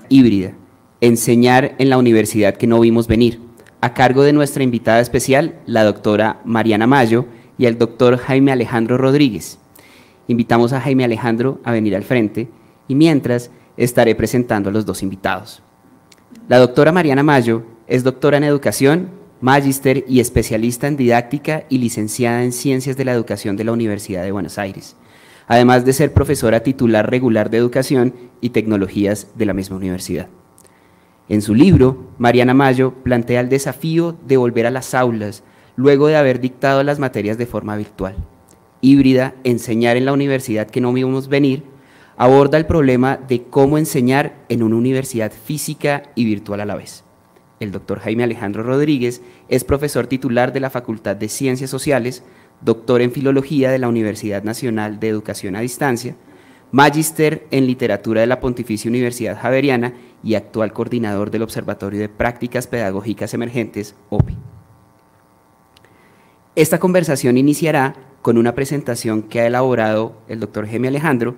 híbrida, enseñar en la universidad que no vimos venir, a cargo de nuestra invitada especial, la doctora Mariana Mayo y el doctor Jaime Alejandro Rodríguez. Invitamos a Jaime Alejandro a venir al frente y mientras estaré presentando a los dos invitados. La doctora Mariana Mayo es doctora en educación, magíster y especialista en didáctica y licenciada en Ciencias de la Educación de la Universidad de Buenos Aires, además de ser profesora titular regular de Educación y Tecnologías de la misma universidad. En su libro, Mariana Mayo plantea el desafío de volver a las aulas luego de haber dictado las materias de forma virtual. Híbrida, enseñar en la universidad que no vimos venir, aborda el problema de cómo enseñar en una universidad física y virtual a la vez. El doctor Jaime Alejandro Rodríguez es profesor titular de la Facultad de Ciencias Sociales, doctor en Filología de la Universidad Nacional de Educación a Distancia, magíster en Literatura de la Pontificia Universidad Javeriana y actual coordinador del Observatorio de Prácticas Pedagógicas Emergentes, OPE. Esta conversación iniciará con una presentación que ha elaborado el doctor Jaime Alejandro,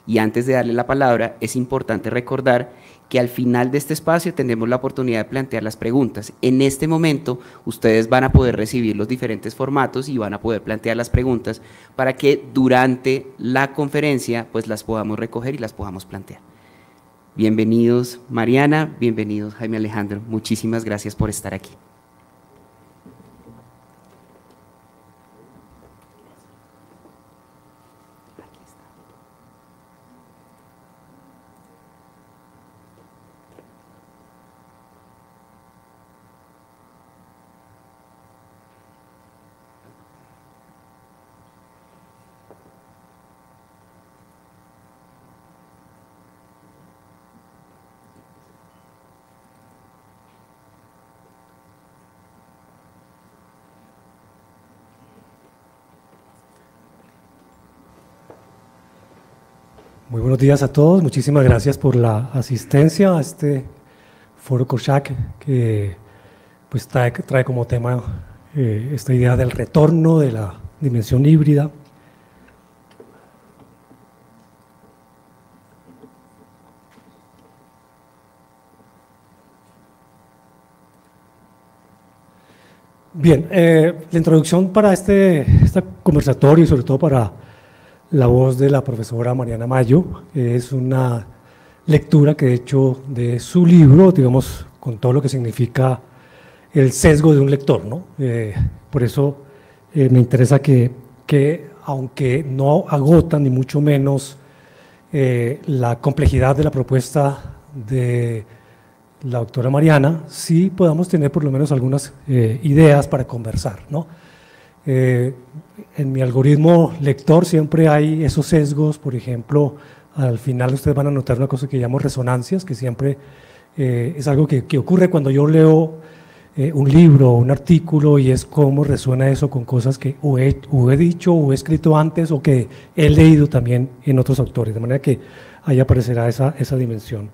y antes de darle la palabra es importante recordar que al final de este espacio tendremos la oportunidad de plantear las preguntas. En este momento ustedes van a poder recibir los diferentes formatos y van a poder plantear las preguntas para que durante la conferencia pues las podamos recoger y las podamos plantear. Bienvenidos Mariana, bienvenidos Jaime Alejandro, muchísimas gracias por estar aquí. Muy buenos días a todos, muchísimas gracias por la asistencia a este foro COSAC que pues trae como tema esta idea del retorno de la dimensión híbrida. Bien, la introducción para este conversatorio y sobre todo para la voz de la profesora Mariana Mayo es una lectura que he hecho de su libro, digamos, con todo lo que significa el sesgo de un lector, ¿no? Por eso me interesa que aunque no agota ni mucho menos la complejidad de la propuesta de la doctora Mariana, sí podamos tener por lo menos algunas ideas para conversar, ¿no? En mi algoritmo lector siempre hay esos sesgos, por ejemplo, al final ustedes van a notar una cosa que llamo resonancias, que siempre es algo que ocurre cuando yo leo un libro o un artículo y es cómo resuena eso con cosas que o he dicho o he escrito antes o que he leído también en otros autores, de manera que ahí aparecerá esa dimensión.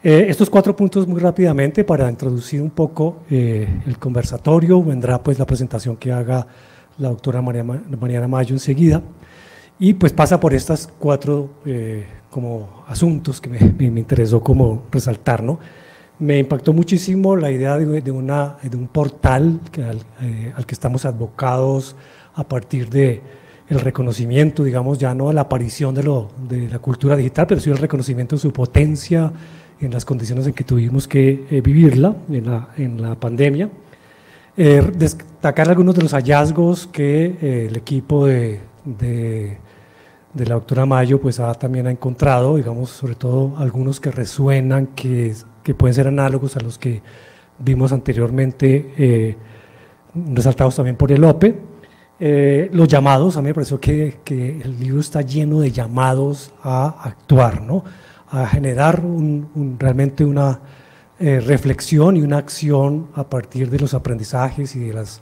Estos 4 puntos muy rápidamente para introducir un poco el conversatorio, vendrá pues la presentación que haga la doctora Mariana Mayo enseguida, y pues pasa por estas 4 como asuntos que me interesó como resaltar, ¿no? Me impactó muchísimo la idea de un portal al que estamos advocados a partir de el reconocimiento, digamos, ya no la aparición de la cultura digital, pero sí el reconocimiento de su potencia en las condiciones en que tuvimos que vivirla en la pandemia. Destacar algunos de los hallazgos que el equipo de la doctora Mayo pues también ha encontrado, digamos, sobre todo algunos que resuenan, que pueden ser análogos a los que vimos anteriormente, resaltados también por el OPE. Los llamados, a mí me pareció que el libro está lleno de llamados a actuar, ¿no? A generar realmente una reflexión y una acción a partir de los aprendizajes y de los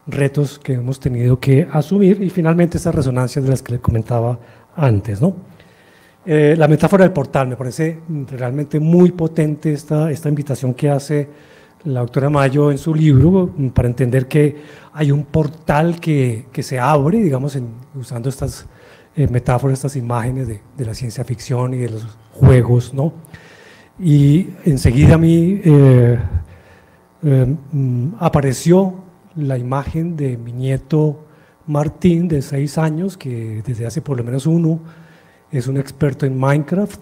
retos que hemos tenido que asumir, y finalmente estas resonancias de las que le comentaba antes, ¿no? La metáfora del portal me parece realmente muy potente esta invitación que hace la doctora Mayo en su libro para entender que hay un portal que se abre, digamos, usando estas metáforas, estas imágenes de la ciencia ficción y de los juegos, ¿no? y enseguida a mí apareció la imagen de mi nieto Martín, de 6 años, que desde hace por lo menos uno es un experto en Minecraft,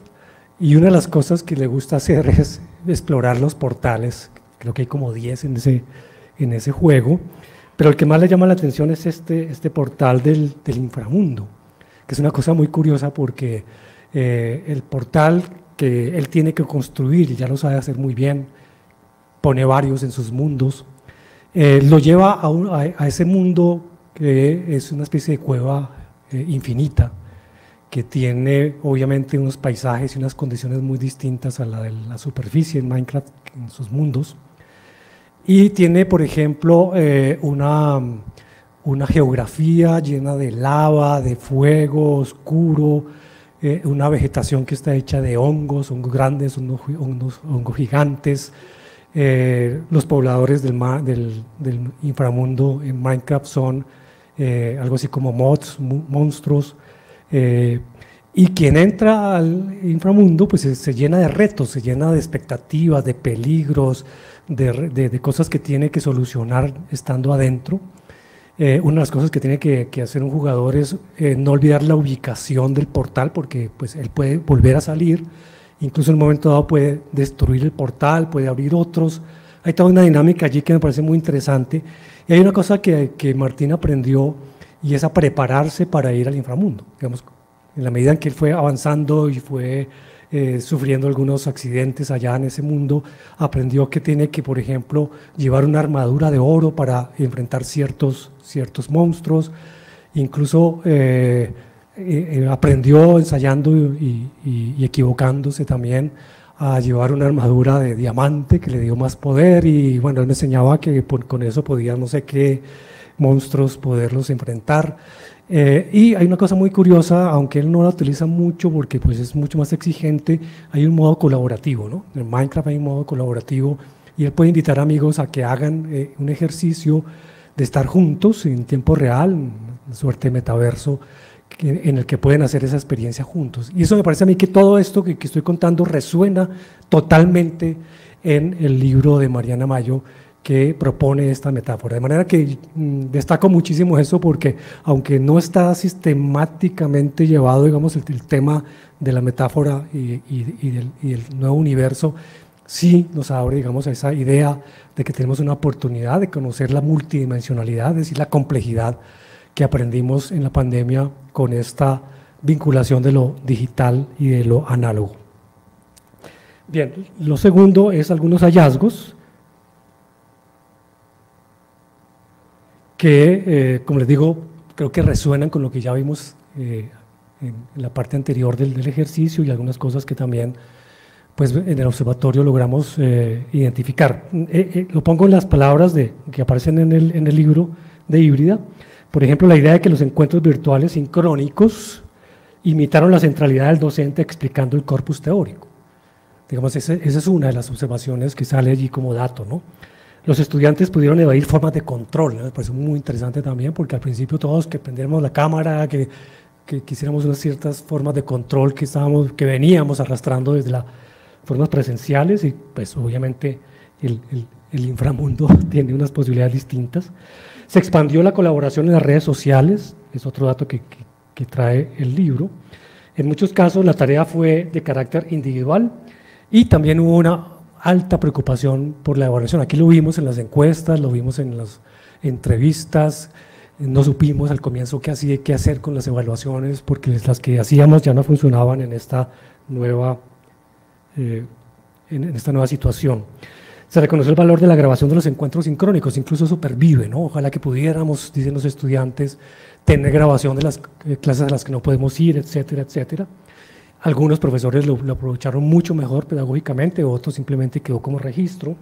y una de las cosas que le gusta hacer es explorar los portales. Creo que hay como 10 en ese juego, pero el que más le llama la atención es este portal del inframundo, que es una cosa muy curiosa porque el portal que él tiene que construir, y ya lo sabe hacer muy bien, pone varios en sus mundos, lo lleva a ese mundo que es una especie de cueva infinita, que tiene obviamente unos paisajes y unas condiciones muy distintas a la de la superficie en Minecraft, en sus mundos, y tiene, por ejemplo, una geografía llena de lava, de fuego oscuro, una vegetación que está hecha de hongos grandes, hongos gigantes. Los pobladores del inframundo en Minecraft son algo así como mods, monstruos, y quien entra al inframundo pues se llena de retos, se llena de expectativas, de peligros, de cosas que tiene que solucionar estando adentro. Una de las cosas que tiene que hacer un jugador es no olvidar la ubicación del portal, porque pues él puede volver a salir, incluso en un momento dado puede destruir el portal, puede abrir otros. Hay toda una dinámica allí que me parece muy interesante, y hay una cosa que Martín aprendió, y es a prepararse para ir al inframundo. Digamos, en la medida en que él fue avanzando y fue sufriendo algunos accidentes allá en ese mundo, aprendió que tiene que, por ejemplo, llevar una armadura de oro para enfrentar ciertos monstruos. Incluso aprendió ensayando y equivocándose también a llevar una armadura de diamante que le dio más poder, y bueno, él me enseñaba que con eso podía no sé qué monstruos poderlos enfrentar. Y hay una cosa muy curiosa, aunque él no la utiliza mucho porque pues es mucho más exigente, hay un modo colaborativo, ¿no? En Minecraft hay un modo colaborativo, y él puede invitar amigos a que hagan un ejercicio de estar juntos en tiempo real, una suerte de metaverso, en el que pueden hacer esa experiencia juntos. Y eso me parece a mí que todo esto que estoy contando resuena totalmente en el libro de Mariana Mayo, que propone esta metáfora, de manera que destaco muchísimo eso, porque aunque no está sistemáticamente llevado, digamos, el tema de la metáfora y del nuevo universo, sí nos abre, digamos, a esa idea de que tenemos una oportunidad de conocer la multidimensionalidad, es decir, la complejidad que aprendimos en la pandemia con esta vinculación de lo digital y de lo análogo. Bien, lo segundo es algunos hallazgos que, como les digo, creo que resuenan con lo que ya vimos en la parte anterior del ejercicio, y algunas cosas que también pues, en el observatorio logramos identificar. Lo pongo en las palabras que aparecen en el libro de Híbrida. Por ejemplo, la idea de que los encuentros virtuales sincrónicos imitaron la centralidad del docente explicando el corpus teórico. Digamos, esa es una de las observaciones que sale allí como dato, ¿no? Los estudiantes pudieron evadir formas de control, ¿no? Me parece muy interesante también, porque al principio todos que prendiéramos la cámara, que quisiéramos unas ciertas formas de control que veníamos arrastrando desde las formas presenciales, y pues obviamente el inframundo tiene unas posibilidades distintas. Se expandió la colaboración en las redes sociales, es otro dato que trae el libro. En muchos casos la tarea fue de carácter individual, y también hubo una alta preocupación por la evaluación. Aquí lo vimos en las encuestas, lo vimos en las entrevistas, no supimos al comienzo qué hacer con las evaluaciones, porque las que hacíamos ya no funcionaban en esta nueva situación. Se reconoció el valor de la grabación de los encuentros sincrónicos, incluso eso pervive, ¿no? Ojalá que pudiéramos, dicen los estudiantes, tener grabación de las clases a las que no podemos ir, etcétera, etcétera. Algunos profesores lo aprovecharon mucho mejor pedagógicamente, otros simplemente quedó como registro.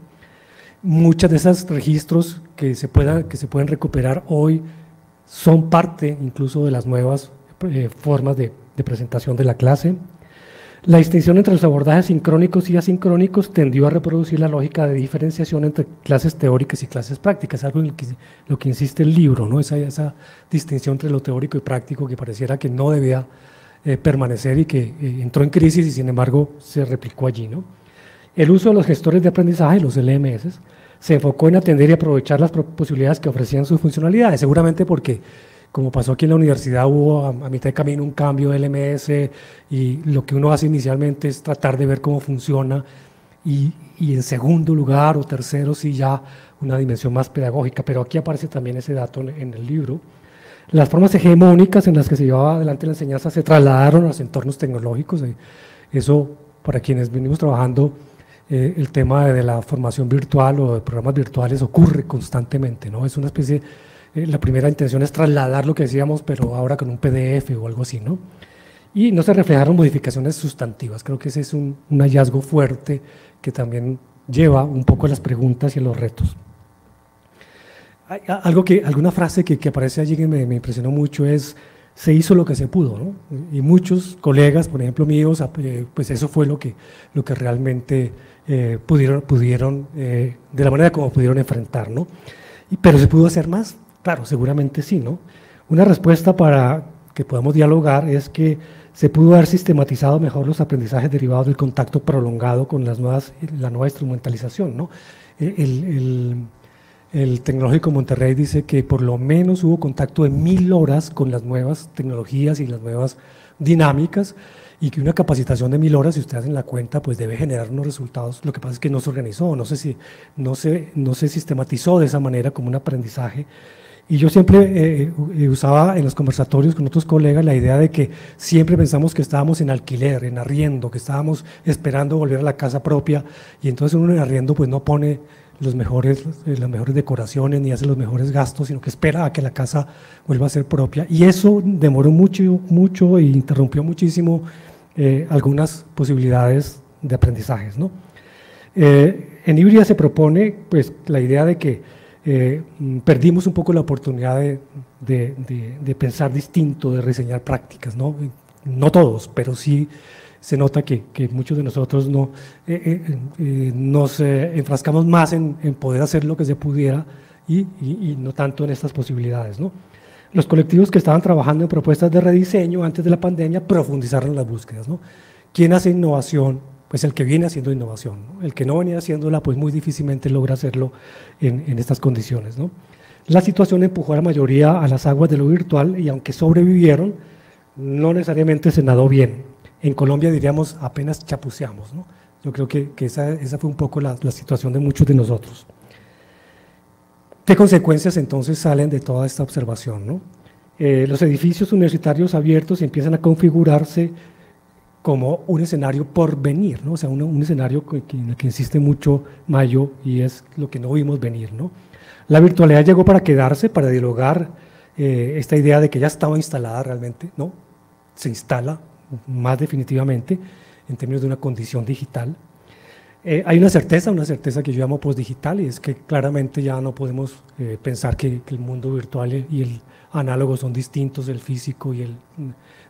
Muchos de esos registros que se pueden recuperar hoy son parte incluso de las nuevas formas de presentación de la clase. La distinción entre los abordajes sincrónicos y asincrónicos tendió a reproducir la lógica de diferenciación entre clases teóricas y clases prácticas, algo en lo que insiste el libro, ¿no? Esa distinción entre lo teórico y práctico que pareciera que no debía permanecer, y que entró en crisis y sin embargo se replicó allí, ¿no? El uso de los gestores de aprendizaje, los LMS, se enfocó en atender y aprovechar las posibilidades que ofrecían sus funcionalidades, seguramente porque, como pasó aquí en la universidad, hubo a mitad de camino un cambio de LMS y lo que uno hace inicialmente es tratar de ver cómo funciona y en segundo lugar o tercero sí ya una dimensión más pedagógica, pero aquí aparece también ese dato en el libro. Las formas hegemónicas en las que se llevaba adelante la enseñanza se trasladaron a los entornos tecnológicos, eso para quienes venimos trabajando el tema de la formación virtual o de programas virtuales ocurre constantemente, ¿no? Es una especie, la primera intención es trasladar lo que decíamos, pero ahora con un PDF o algo así, ¿no? Y no se reflejaron modificaciones sustantivas, creo que ese es un hallazgo fuerte que también lleva un poco a las preguntas y a los retos. Alguna frase que aparece allí que me impresionó mucho es: se hizo lo que se pudo, ¿no? Y muchos colegas, por ejemplo míos, pues eso fue lo que realmente pudieron de la manera como pudieron enfrentar, ¿no? Pero ¿se pudo hacer más? Claro, seguramente sí, ¿no? Una respuesta para que podamos dialogar es que se pudo haber sistematizado mejor los aprendizajes derivados del contacto prolongado con la nueva instrumentalización, ¿no? El Tecnológico Monterrey dice que por lo menos hubo contacto de 1000 horas con las nuevas tecnologías y las nuevas dinámicas, y que una capacitación de 1000 horas, si ustedes hacen la cuenta, pues debe generar unos resultados. Lo que pasa es que no se organizó, no se sistematizó de esa manera como un aprendizaje. Y yo siempre usaba en los conversatorios con otros colegas la idea de que siempre pensamos que estábamos en alquiler, en arriendo, que estábamos esperando volver a la casa propia, y entonces uno en arriendo pues no pone las mejores decoraciones ni hace los mejores gastos, sino que espera a que la casa vuelva a ser propia, y eso demoró mucho e interrumpió muchísimo algunas posibilidades de aprendizajes, ¿no? En Híbrida se propone pues la idea de que perdimos un poco la oportunidad de pensar distinto, de reseñar prácticas, ¿no? No todos, pero sí se nota que muchos de nosotros nos enfrascamos más en poder hacer lo que se pudiera y no tanto en estas posibilidades, ¿no? Los colectivos que estaban trabajando en propuestas de rediseño antes de la pandemia profundizaron las búsquedas, ¿no? ¿Quién hace innovación? Pues el que viene haciendo innovación, ¿no? El que no venía haciéndola, pues muy difícilmente logra hacerlo en estas condiciones, ¿no? La situación empujó a la mayoría a las aguas de lo virtual, y aunque sobrevivieron, no necesariamente se nadó bien. En Colombia diríamos apenas chapuceamos, ¿no? Yo creo que esa fue un poco la situación de muchos de nosotros. ¿Qué consecuencias entonces salen de toda esta observación, ¿no? Los edificios universitarios abiertos empiezan a configurarse como un escenario por venir, ¿no? O sea, un escenario en el que insiste mucho Mayo, y es lo que no vimos venir, ¿no? La virtualidad llegó para quedarse, para dialogar esta idea de que ya estaba instalada realmente, ¿no? Se instala más definitivamente en términos de una condición digital. Hay una certeza que yo llamo postdigital, y es que claramente ya no podemos pensar que el mundo virtual y el análogo son distintos, el físico y el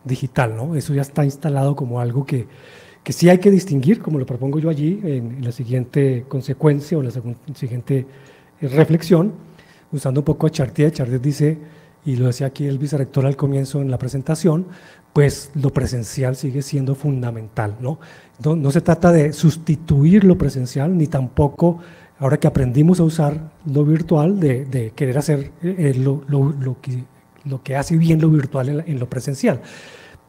digital, ¿no? Eso ya está instalado como algo que sí hay que distinguir, como lo propongo yo allí en la siguiente consecuencia o en la siguiente reflexión, usando un poco a Chartier. Chartier dice, y lo decía aquí el vicerrector al comienzo en la presentación, pues lo presencial sigue siendo fundamental, ¿no? No se trata de sustituir lo presencial, ni tampoco, ahora que aprendimos a usar lo virtual, de querer hacer lo que hace bien lo virtual en lo presencial.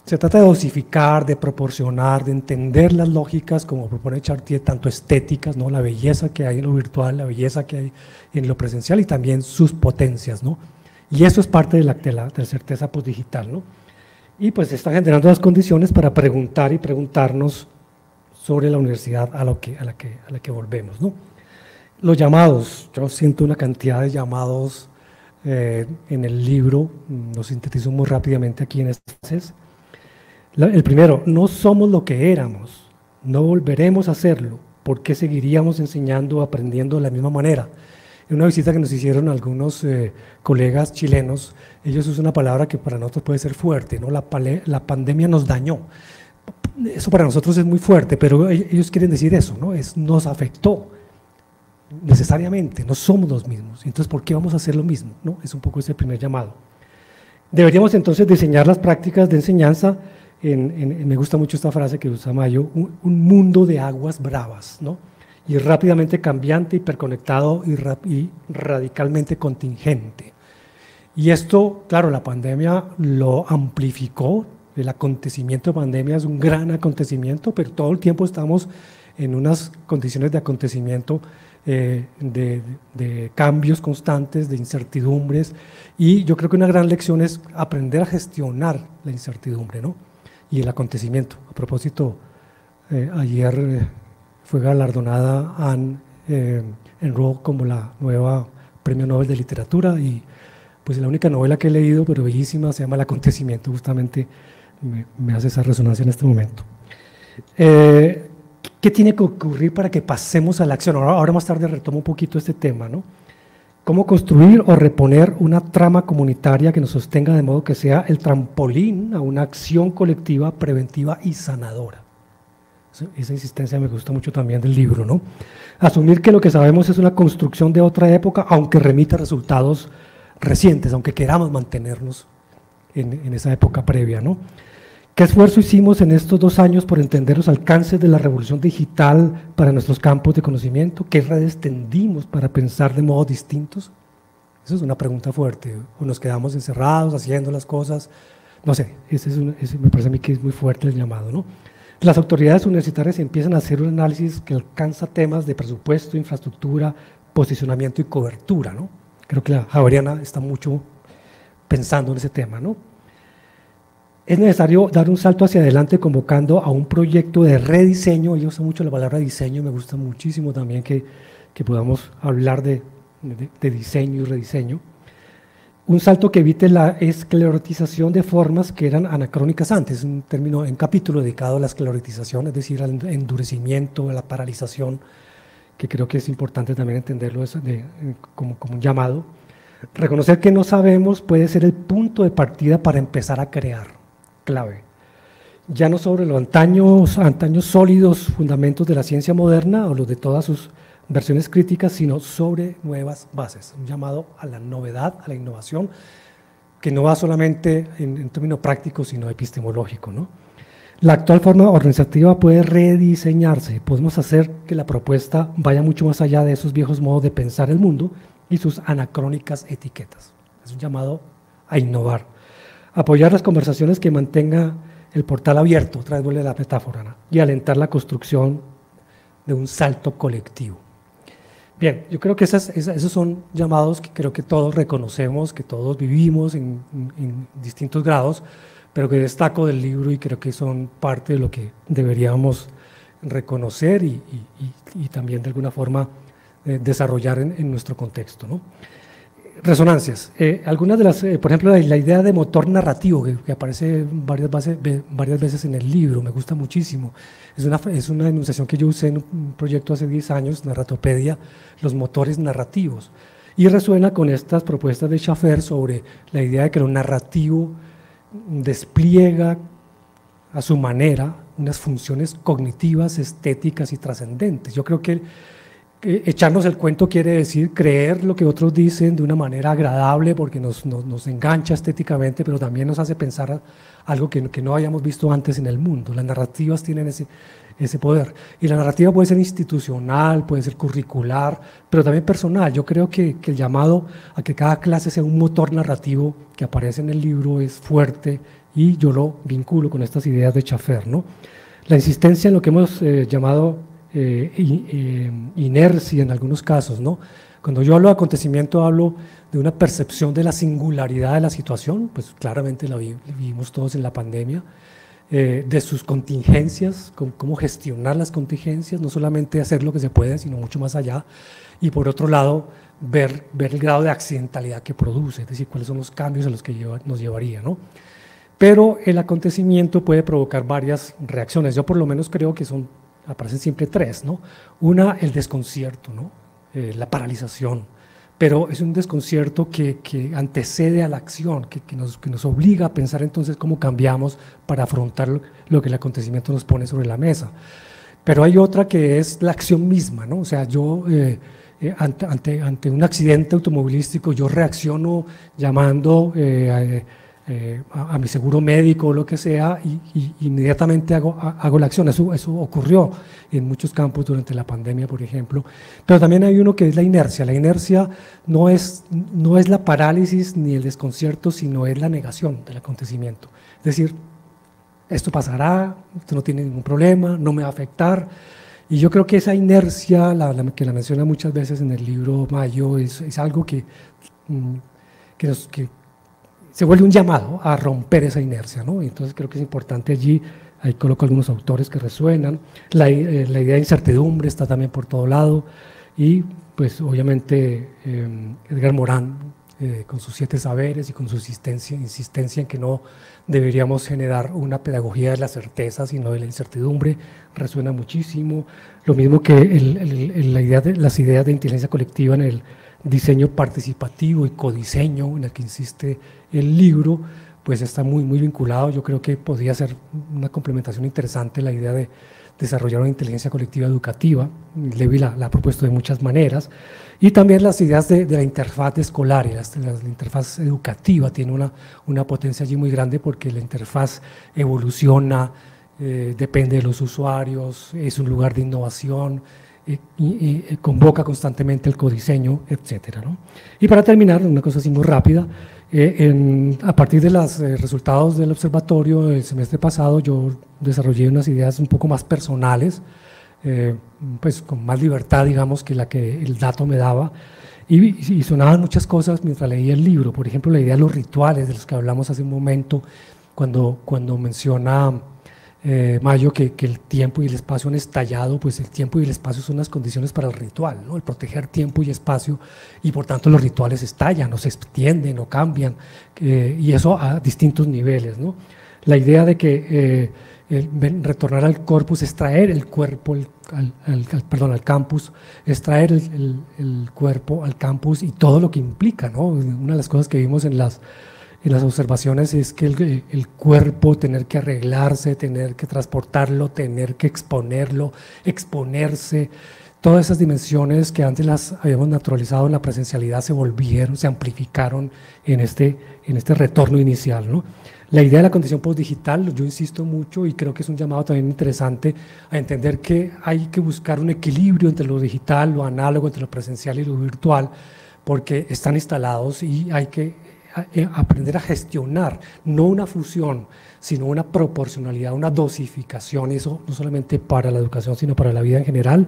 Se trata de dosificar, de proporcionar, de entender las lógicas, como propone Chartier, tanto estéticas, ¿no? La belleza que hay en lo virtual, la belleza que hay en lo presencial, y también sus potencias, ¿no? Y eso es parte de la certeza postdigital, ¿no? Y pues se están generando las condiciones para preguntar y preguntarnos sobre la universidad a la que volvemos, ¿no? Los llamados, yo siento una cantidad de llamados en el libro, lo sintetizo muy rápidamente aquí en este. El primero: no somos lo que éramos, no volveremos a hacerlo, ¿por qué seguiríamos enseñando o aprendiendo de la misma manera? En una visita que nos hicieron algunos colegas chilenos, ellos usan una palabra que para nosotros puede ser fuerte, ¿no? La pandemia nos dañó. Eso para nosotros es muy fuerte, pero ellos quieren decir eso, ¿no? Nos afectó necesariamente, no somos los mismos, entonces ¿por qué vamos a hacer lo mismo, ¿no? Es un poco ese primer llamado. Deberíamos entonces diseñar las prácticas de enseñanza me gusta mucho esta frase que usa Mayo, un mundo de aguas bravas, ¿no? Y rápidamente cambiante, hiperconectado y radicalmente contingente. Y esto, claro, la pandemia lo amplificó. El acontecimiento de pandemia es un gran acontecimiento, pero todo el tiempo estamos en unas condiciones de acontecimiento, de cambios constantes, de incertidumbres, y yo creo que una gran lección es aprender a gestionar la incertidumbre, ¿no? Y el acontecimiento. A propósito, ayer fue galardonada Anne Enroth como la nueva Premio Nobel de Literatura, y pues la única novela que he leído, pero bellísima, se llama El acontecimiento, justamente me hace esa resonancia en este momento. ¿Qué tiene que ocurrir para que pasemos a la acción? Ahora más tarde retomo un poquito este tema, ¿no? ¿Cómo construir o reponer una trama comunitaria que nos sostenga de modo que sea el trampolín a una acción colectiva, preventiva y sanadora? Esa insistencia me gusta mucho también del libro, ¿no? Asumir que lo que sabemos es una construcción de otra época, aunque remita resultados recientes, aunque queramos mantenernos en esa época previa, ¿no? ¿Qué esfuerzo hicimos en estos 2 años por entender los alcances de la revolución digital para nuestros campos de conocimiento? ¿Qué redes tendimos para pensar de modos distintos? Esa es una pregunta fuerte. ¿O nos quedamos encerrados haciendo las cosas? No sé, ese me parece a mí que es muy fuerte el llamado, ¿no? Las autoridades universitarias empiezan a hacer un análisis que alcanza temas de presupuesto, infraestructura, posicionamiento y cobertura, ¿no? Creo que la Javeriana está mucho pensando en ese tema, ¿no? Es necesario dar un salto hacia adelante convocando a un proyecto de rediseño. Yo uso mucho la palabra diseño, me gusta muchísimo también que podamos hablar de diseño y rediseño. Un salto que evite la esclerotización de formas que eran anacrónicas antes, un capítulo dedicado a la esclerotización, es decir, al endurecimiento, a la paralización, que creo que es importante también entenderlo como un llamado. Reconocer que no sabemos puede ser el punto de partida para empezar a crear. Clave. Ya no sobre los antaños sólidos fundamentos de la ciencia moderna o los de todas sus versiones críticas, sino sobre nuevas bases, un llamado a la novedad, a la innovación, que no va solamente en términos prácticos, sino epistemológico, ¿no? La actual forma organizativa puede rediseñarse, podemos hacer que la propuesta vaya mucho más allá de esos viejos modos de pensar el mundo y sus anacrónicas etiquetas. Es un llamado a innovar. Apoyar las conversaciones que mantenga el portal abierto, otra vez vuelve la metáfora, ¿no? Y alentar la construcción de un salto colectivo. Bien, yo creo que esos son llamados que creo que todos reconocemos, que todos vivimos en distintos grados, pero que destaco del libro y creo que son parte de lo que deberíamos reconocer y también de alguna forma desarrollar en nuestro contexto, ¿no? Resonancias. Algunas de las, por ejemplo, la idea de motor narrativo que aparece varias veces en el libro, me gusta muchísimo. Es una enunciación que yo usé en un proyecto hace 10 años, Narratopedia, los motores narrativos. Y resuena con estas propuestas de Schaffer sobre la idea de que lo narrativo despliega a su manera unas funciones cognitivas, estéticas y trascendentes. Yo creo que echarnos el cuento quiere decir creer lo que otros dicen de una manera agradable porque nos engancha estéticamente, pero también nos hace pensar algo que no hayamos visto antes en el mundo. Las narrativas tienen ese poder, y la narrativa puede ser institucional, puede ser curricular, pero también personal. Yo creo que el llamado a que cada clase sea un motor narrativo que aparece en el libro es fuerte, y yo lo vinculo con estas ideas de Schaffer, ¿no? La insistencia en lo que hemos llamado inercia en algunos casos, ¿no? Cuando yo hablo de acontecimiento hablo de una percepción de la singularidad de la situación, pues claramente la vivimos todos en la pandemia, de sus contingencias, cómo gestionar las contingencias, no solamente hacer lo que se puede, sino mucho más allá, y por otro lado ver el grado de accidentalidad que produce, es decir, cuáles son los cambios a los que nos llevaría, ¿no? Pero el acontecimiento puede provocar varias reacciones. Yo por lo menos creo que aparecen siempre 3, ¿no? Una, el desconcierto, ¿no? La paralización, pero es un desconcierto que antecede a la acción, que nos obliga a pensar entonces cómo cambiamos para afrontar lo que el acontecimiento nos pone sobre la mesa. Pero hay otra que es la acción misma, ¿no? O sea, yo ante un accidente automovilístico yo reacciono llamando a mi seguro médico o lo que sea, y inmediatamente hago la acción. Eso ocurrió en muchos campos durante la pandemia, por ejemplo. Pero también hay uno que es la inercia. La inercia no es la parálisis ni el desconcierto, sino es la negación del acontecimiento. Es decir, esto pasará, esto no tiene ningún problema, no me va a afectar. Y yo creo que esa inercia, que la menciona muchas veces en el libro Mayo, es algo que se vuelve un llamado a romper esa inercia, ¿no? Y entonces creo que es importante allí, ahí coloco algunos autores que resuenan, la idea de incertidumbre está también por todo lado, y pues obviamente Edgar Morán, con sus 7 saberes y con su insistencia en que no deberíamos generar una pedagogía de la certeza, sino de la incertidumbre, resuena muchísimo. Lo mismo que las ideas de inteligencia colectiva en el diseño participativo y codiseño, en el que insiste el libro, pues está muy vinculado. Yo creo que podría ser una complementación interesante la idea de desarrollar una inteligencia colectiva educativa. Levi la ha propuesto de muchas maneras, y también las ideas de la interfaz escolar, y la interfaz educativa tiene una potencia allí muy grande, porque la interfaz evoluciona, depende de los usuarios, es un lugar de innovación, y convoca constantemente el codiseño, etcétera, ¿no? Y para terminar, una cosa así muy rápida, a partir de los resultados del observatorio del semestre pasado, yo desarrollé unas ideas un poco más personales, pues con más libertad, digamos, que la que el dato me daba, y sonaban muchas cosas mientras leía el libro. Por ejemplo, la idea de los rituales, de los que hablamos hace un momento, cuando menciona Mayo que el tiempo y el espacio han estallado. Pues el tiempo y el espacio son las condiciones para el ritual, ¿no? El proteger tiempo y espacio, y por tanto los rituales estallan, o se extienden, o cambian, y eso a distintos niveles, ¿no? La idea de que retornar al corpus es traer el cuerpo al campus, es traer el cuerpo al campus y todo lo que implica, ¿no? Una de las cosas que vimos en las observaciones es que el cuerpo, tener que arreglarse, tener que transportarlo, tener que exponerlo, exponerse, todas esas dimensiones que antes las habíamos naturalizado en la presencialidad se amplificaron en este retorno inicial, ¿no? La idea de la condición postdigital, yo insisto mucho, y creo que es un llamado también interesante a entender que hay que buscar un equilibrio entre lo digital, lo análogo, entre lo presencial y lo virtual, porque están instalados y hay que aprender a gestionar, no una fusión, sino una proporcionalidad, una dosificación, eso no solamente para la educación, sino para la vida en general.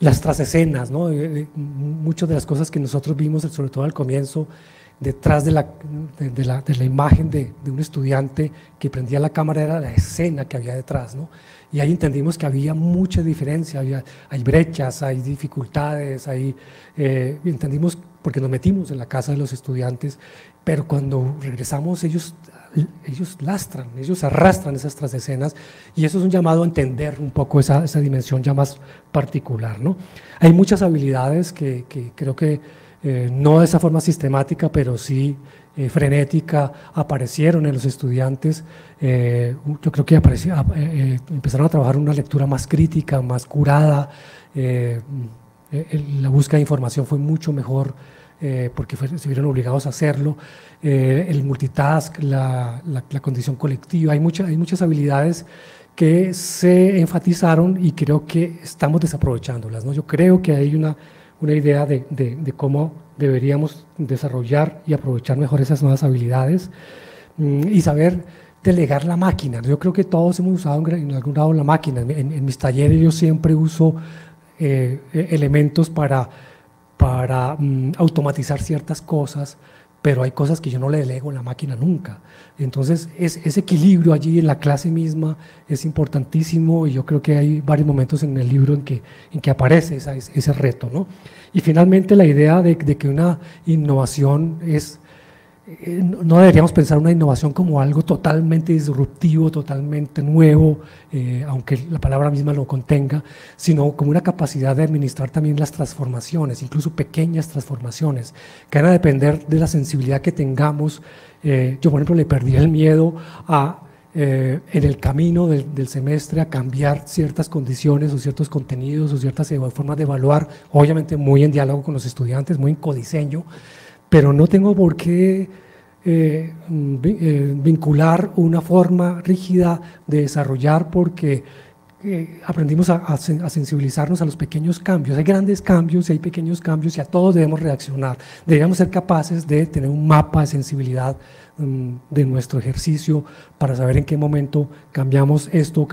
Las trasescenas, ¿no? Muchas de las cosas que nosotros vimos, sobre todo al comienzo, detrás de la imagen de un estudiante que prendía la cámara, era la escena que había detrás, ¿no? Y ahí entendimos que había mucha diferencia, hay brechas, hay dificultades, entendimos porque nos metimos en la casa de los estudiantes, pero cuando regresamos ellos arrastran esas trasescenas, y eso es un llamado a entender un poco esa dimensión ya más particular, ¿no? Hay muchas habilidades que creo que no de esa forma sistemática, pero sí frenética, aparecieron en los estudiantes. Yo creo que empezaron a trabajar una lectura más crítica, más curada. La búsqueda de información fue mucho mejor, porque se vieron obligados a hacerlo. El multitask, la condición colectiva, hay muchas habilidades que se enfatizaron, y creo que estamos desaprovechándolas, ¿no? Yo creo que hay una idea de cómo deberíamos desarrollar y aprovechar mejor esas nuevas habilidades, y saber delegar la máquina. Yo creo que todos hemos usado en algún lado la máquina. En mis talleres yo siempre uso elementos para automatizar ciertas cosas, pero hay cosas que yo no le delego a la máquina nunca. Entonces, ese equilibrio allí en la clase misma es importantísimo, y yo creo que hay varios momentos en el libro en que aparece ese reto, ¿no? Y finalmente la idea de que una innovación no deberíamos pensar una innovación como algo totalmente disruptivo, totalmente nuevo, aunque la palabra misma lo contenga, sino como una capacidad de administrar también las transformaciones, incluso pequeñas transformaciones, que van a depender de la sensibilidad que tengamos. Yo, por ejemplo, le perdí el miedo en el camino del semestre a cambiar ciertas condiciones o ciertos contenidos o ciertas formas de evaluar, obviamente muy en diálogo con los estudiantes, muy en codiseño, pero no tengo por qué vincular una forma rígida de desarrollar, porque aprendimos a sensibilizarnos a los pequeños cambios. Hay grandes cambios y hay pequeños cambios y a todos debemos reaccionar. Deberíamos ser capaces de tener un mapa de sensibilidad de nuestro ejercicio para saber en qué momento cambiamos esto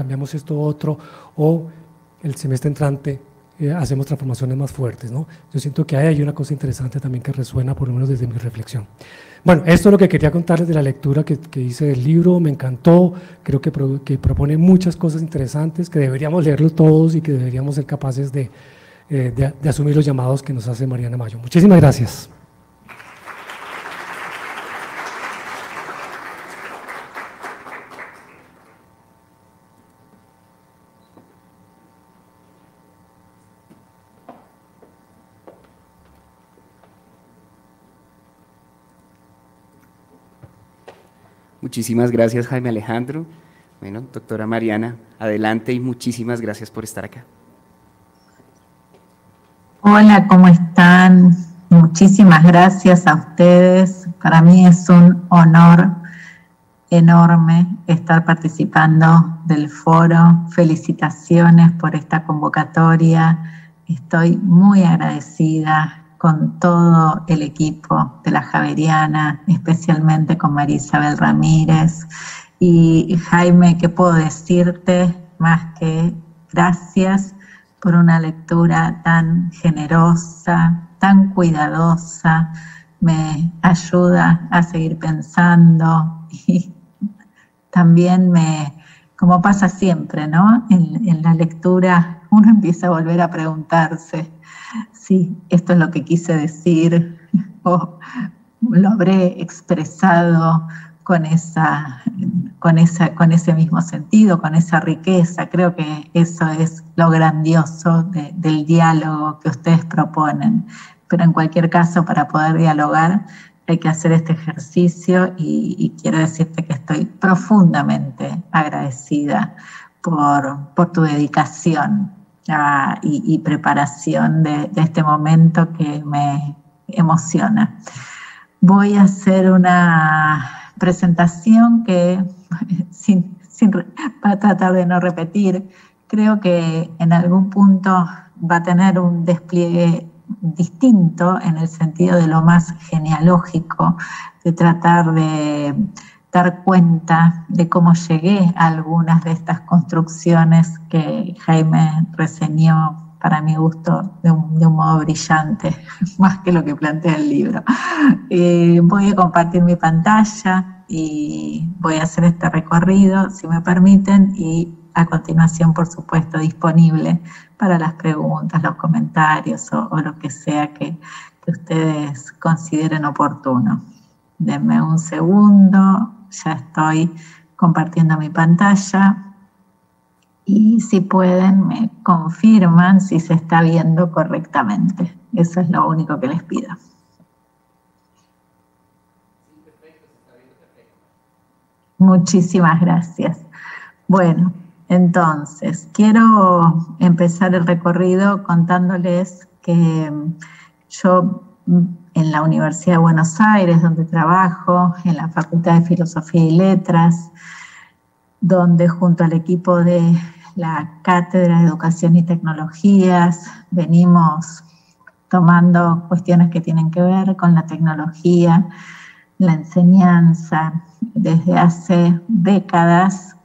otro, o el semestre entrante hacemos transformaciones más fuertes, ¿no? Yo siento que ahí hay una cosa interesante también que resuena, por lo menos desde mi reflexión. Bueno, esto es lo que quería contarles de la lectura que hice del libro. Me encantó, creo que propone muchas cosas interesantes, que deberíamos leerlo todos y que deberíamos ser capaces de asumir los llamados que nos hace Mariana Mayo. Muchísimas gracias. Muchísimas gracias, Jaime Alejandro. Bueno, doctora Mariana, adelante y muchísimas gracias por estar acá. Hola, ¿cómo están? Muchísimas gracias a ustedes. Para mí es un honor enorme estar participando del foro. Felicitaciones por esta convocatoria. Estoy muy agradecida con todo el equipo de la Javeriana, especialmente con María Isabel Ramírez. Y Jaime, ¿qué puedo decirte más que gracias por una lectura tan generosa, tan cuidadosa? Me ayuda a seguir pensando y también como pasa siempre, ¿no? En la lectura uno empieza a volver a preguntarse, sí, esto es lo que quise decir, o lo habré expresado con ese mismo sentido, con esa riqueza. Creo que eso es lo grandioso del diálogo que ustedes proponen. Pero en cualquier caso, para poder dialogar, hay que hacer este ejercicio y quiero decirte que estoy profundamente agradecida por tu dedicación y preparación de este momento que me emociona. Voy a hacer una presentación que, para tratar de no repetir, creo que en algún punto va a tener un despliegue distinto en el sentido de lo más genealógico, de tratar de dar cuenta de cómo llegué a algunas de estas construcciones que Jaime reseñó, para mi gusto, de un modo brillante, más que lo que plantea el libro. Voy a compartir mi pantalla y voy a hacer este recorrido, si me permiten, y a continuación, por supuesto, disponible para las preguntas, los comentarios o lo que sea que ustedes consideren oportuno. Denme un segundo, ya estoy compartiendo mi pantalla. Y si pueden, me confirman si se está viendo correctamente. Eso es lo único que les pido. Sí, perfecto, se está viendo perfecto. Muchísimas gracias. Bueno, entonces, quiero empezar el recorrido contándoles que yo en la Universidad de Buenos Aires, donde trabajo, en la Facultad de Filosofía y Letras, donde junto al equipo de la Cátedra de Educación y Tecnologías venimos tomando cuestiones que tienen que ver con la tecnología, la enseñanza, desde hace décadas,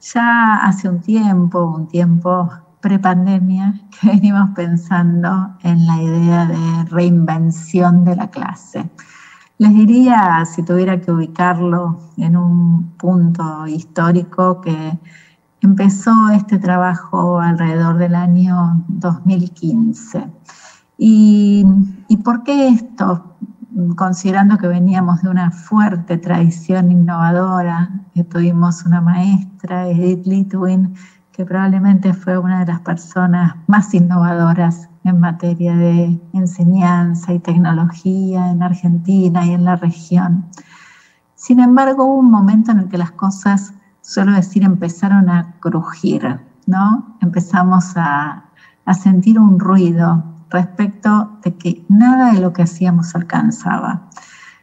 ya hace un tiempo prepandemia, que venimos pensando en la idea de reinvención de la clase. Les diría, si tuviera que ubicarlo en un punto histórico, que empezó este trabajo alrededor del año 2015. ¿Y por qué esto? Considerando que veníamos de una fuerte tradición innovadora, que tuvimos una maestra, Edith Litwin, que probablemente fue una de las personas más innovadoras en materia de enseñanza y tecnología en Argentina y en la región. Sin embargo, hubo un momento en el que las cosas, suelo decir, empezaron a crujir, ¿no? Empezamos a sentir un ruido respecto de que nada de lo que hacíamos alcanzaba.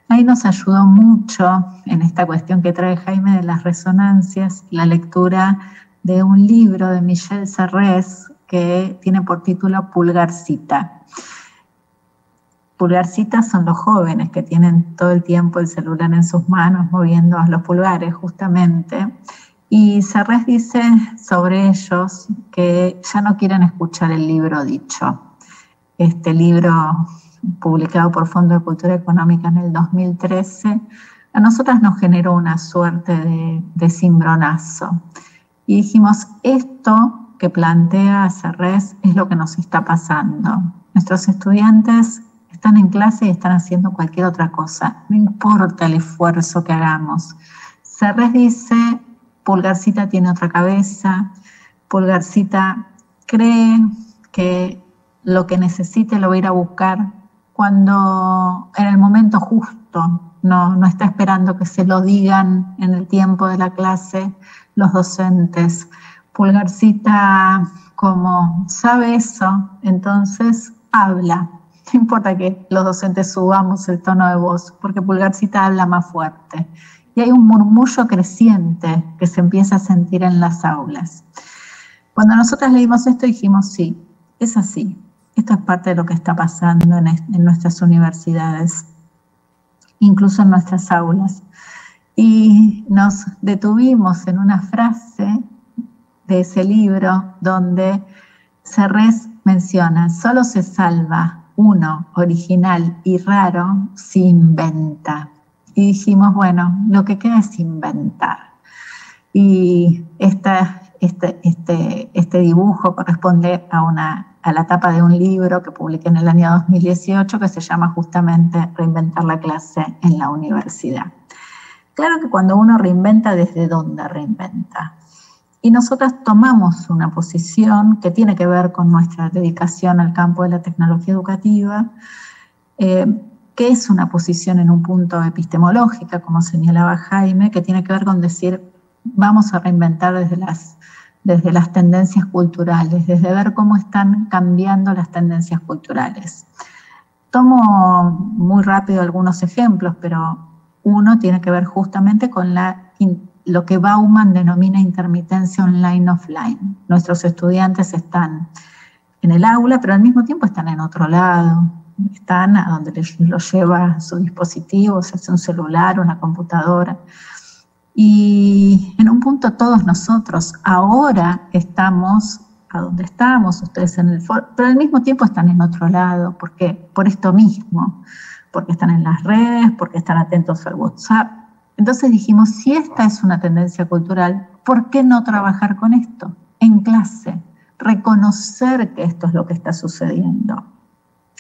Ahí nos ayudó mucho en esta cuestión que trae Jaime de las resonancias, la lectura de un libro de Michel Serres que tiene por título Pulgarcita. Pulgarcita son los jóvenes que tienen todo el tiempo el celular en sus manos, moviendo los pulgares justamente. Y Serres dice sobre ellos que ya no quieren escuchar el libro dicho. Este libro, publicado por Fondo de Cultura Económica en el 2013, a nosotras nos generó una suerte de cimbronazo. Y dijimos, esto que plantea Serres es lo que nos está pasando. Nuestros estudiantes están en clase y están haciendo cualquier otra cosa, no importa el esfuerzo que hagamos. Serres dice, Pulgarcita tiene otra cabeza, Pulgarcita cree que lo que necesite lo va a ir a buscar cuando en el momento justo, no está esperando que se lo digan en el tiempo de la clase los docentes. Pulgarcita, como sabe eso, entonces habla. No importa que los docentes subamos el tono de voz, porque Pulgarcita habla más fuerte. Y hay un murmullo creciente que se empieza a sentir en las aulas. Cuando nosotras leímos esto dijimos, sí, es así. Esto es parte de lo que está pasando en nuestras universidades, incluso en nuestras aulas. Y nos detuvimos en una frase de ese libro donde Serres menciona, solo se salva uno original y raro si inventa. Y dijimos, bueno, lo que queda es inventar. Y este dibujo corresponde a la tapa de un libro que publiqué en el año 2018 que se llama justamente Reinventar la clase en la universidad. Claro que cuando uno reinventa, ¿desde dónde reinventa? Y nosotras tomamos una posición que tiene que ver con nuestra dedicación al campo de la tecnología educativa, que es una posición en un punto epistemológica, como señalaba Jaime, que tiene que ver con decir, vamos a reinventar desde las tendencias culturales, desde ver cómo están cambiando las tendencias culturales. Tomo muy rápido algunos ejemplos, pero uno tiene que ver justamente con lo que Bauman denomina intermitencia online-offline. Nuestros estudiantes están en el aula, pero al mismo tiempo están en otro lado. Están a donde los lleva su dispositivo, sea un celular, una computadora. Y en un punto todos nosotros ahora estamos a donde estamos, ustedes en el foro, pero al mismo tiempo están en otro lado. ¿Por qué? Por esto mismo, porque están en las redes, porque están atentos al WhatsApp. Entonces dijimos, si esta es una tendencia cultural, ¿por qué no trabajar con esto en clase? Reconocer que esto es lo que está sucediendo.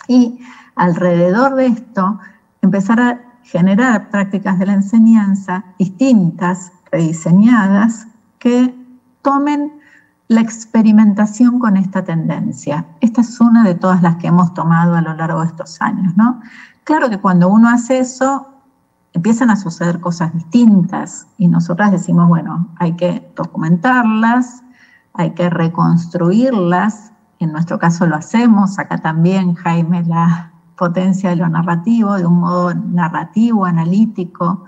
Y alrededor de esto, empezar a generar prácticas de la enseñanza distintas, rediseñadas, que tomen la experimentación con esta tendencia. Esta es una de todas las que hemos tomado a lo largo de estos años, ¿no? Claro que cuando uno hace eso, empiezan a suceder cosas distintas y nosotras decimos, bueno, hay que documentarlas, hay que reconstruirlas, en nuestro caso lo hacemos, acá también Jaime la potencia de lo narrativo, de un modo narrativo, analítico.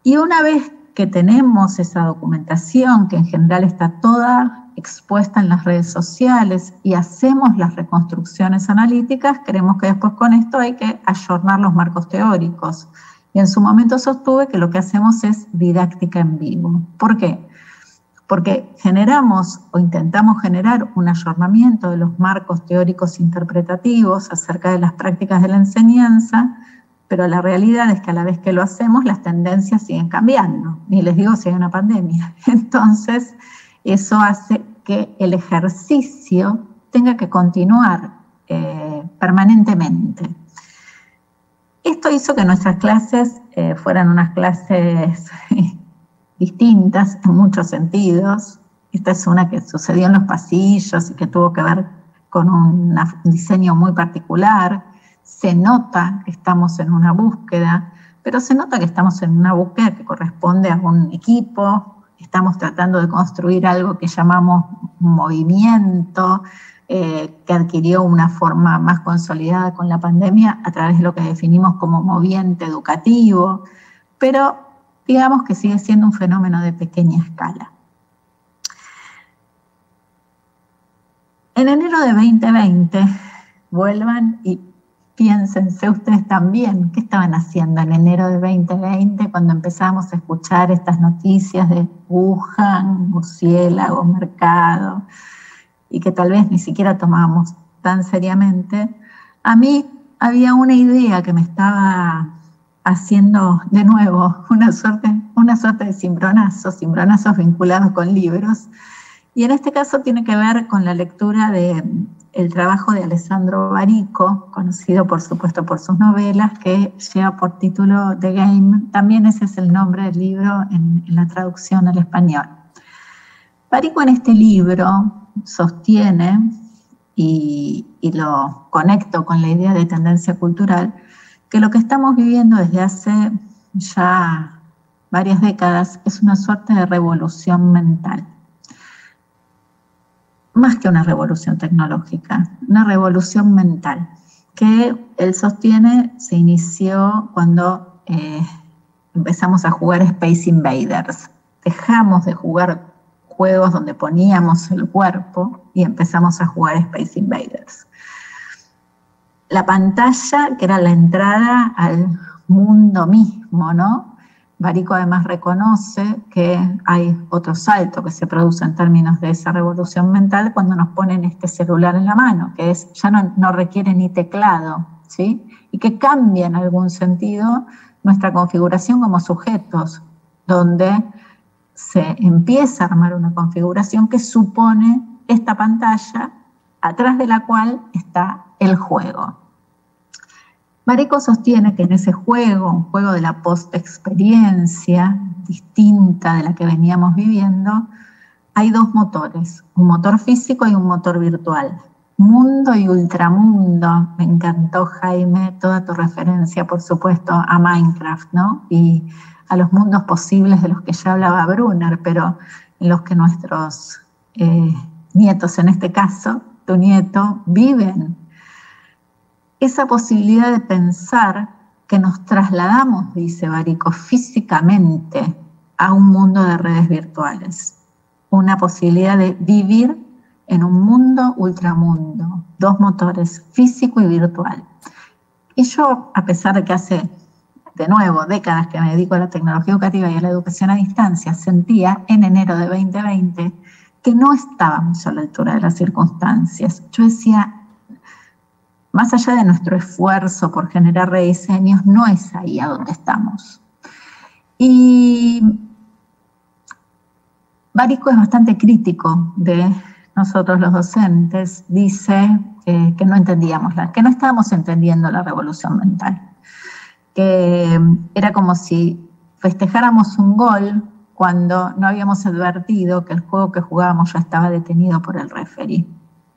Y una vez que tenemos esa documentación, que en general está toda expuesta en las redes sociales y hacemos las reconstrucciones analíticas, creemos que después con esto hay que ayornar los marcos teóricos. Y en su momento sostuve que lo que hacemos es didáctica en vivo. ¿Por qué? Porque generamos o intentamos generar un ayornamiento de los marcos teóricos interpretativos acerca de las prácticas de la enseñanza, pero la realidad es que a la vez que lo hacemos, las tendencias siguen cambiando. Ni les digo si hay una pandemia. Entonces, eso hace que el ejercicio tenga que continuar permanentemente. Esto hizo que nuestras clases fueran unas clases distintas en muchos sentidos. Esta es una que sucedió en los pasillos y que tuvo que ver con un diseño muy particular. Se nota que estamos en una búsqueda, pero se nota que estamos en una búsqueda que corresponde a un equipo. Estamos tratando de construir algo que llamamos movimiento, que adquirió una forma más consolidada con la pandemia a través de lo que definimos como moviente educativo, pero digamos que sigue siendo un fenómeno de pequeña escala. En enero de 2020, vuelvan y piénsense ustedes también, ¿qué estaban haciendo en enero de 2020 cuando empezamos a escuchar estas noticias de Wuhan, murciélago, mercado, y que tal vez ni siquiera tomábamos tan seriamente? A mí había una idea que me estaba haciendo de nuevo una suerte de cimbronazos vinculados con libros, y en este caso tiene que ver con la lectura de el trabajo de Alessandro Barico, conocido por supuesto por sus novelas, que lleva por título The Game. También ese es el nombre del libro en la traducción al español. Barico en este libro sostiene, y lo conecto con la idea de tendencia cultural, que lo que estamos viviendo desde hace ya varias décadas es una suerte de revolución mental. Más que una revolución tecnológica, una revolución mental, que él sostiene se inició cuando empezamos a jugar Space Invaders. Dejamos de jugar juegos donde poníamos el cuerpo y empezamos a jugar Space Invaders. La pantalla, que era la entrada al mundo mismo, ¿no? Barico además reconoce que hay otro salto que se produce en términos de esa revolución mental cuando nos ponen este celular en la mano, que es, ya no requiere ni teclado, ¿sí? Y que cambia en algún sentido nuestra configuración como sujetos, donde se empieza a armar una configuración que supone esta pantalla, atrás de la cual está el juego. Barico sostiene que en ese juego, un juego de la post-experiencia distinta de la que veníamos viviendo, hay dos motores, un motor físico y un motor virtual. Mundo y ultramundo. Me encantó, Jaime, toda tu referencia, por supuesto, a Minecraft, ¿no? Y a los mundos posibles de los que ya hablaba Brunner, pero en los que nuestros nietos, en este caso, tu nieto, viven. Esa posibilidad de pensar que nos trasladamos, dice Barico, físicamente a un mundo de redes virtuales. Una posibilidad de vivir en un mundo ultramundo, dos motores, físico y virtual. Y yo, a pesar de que hace, de nuevo, décadas que me dedico a la tecnología educativa y a la educación a distancia, sentía en enero de 2020 que no estábamos a la altura de las circunstancias. Yo decía, más allá de nuestro esfuerzo por generar rediseños, no es ahí a donde estamos. Y Barico es bastante crítico de nosotros los docentes, dice que no entendíamos, que no estábamos entendiendo la revolución mental, que era como si festejáramos un gol cuando no habíamos advertido que el juego que jugábamos ya estaba detenido por el referee.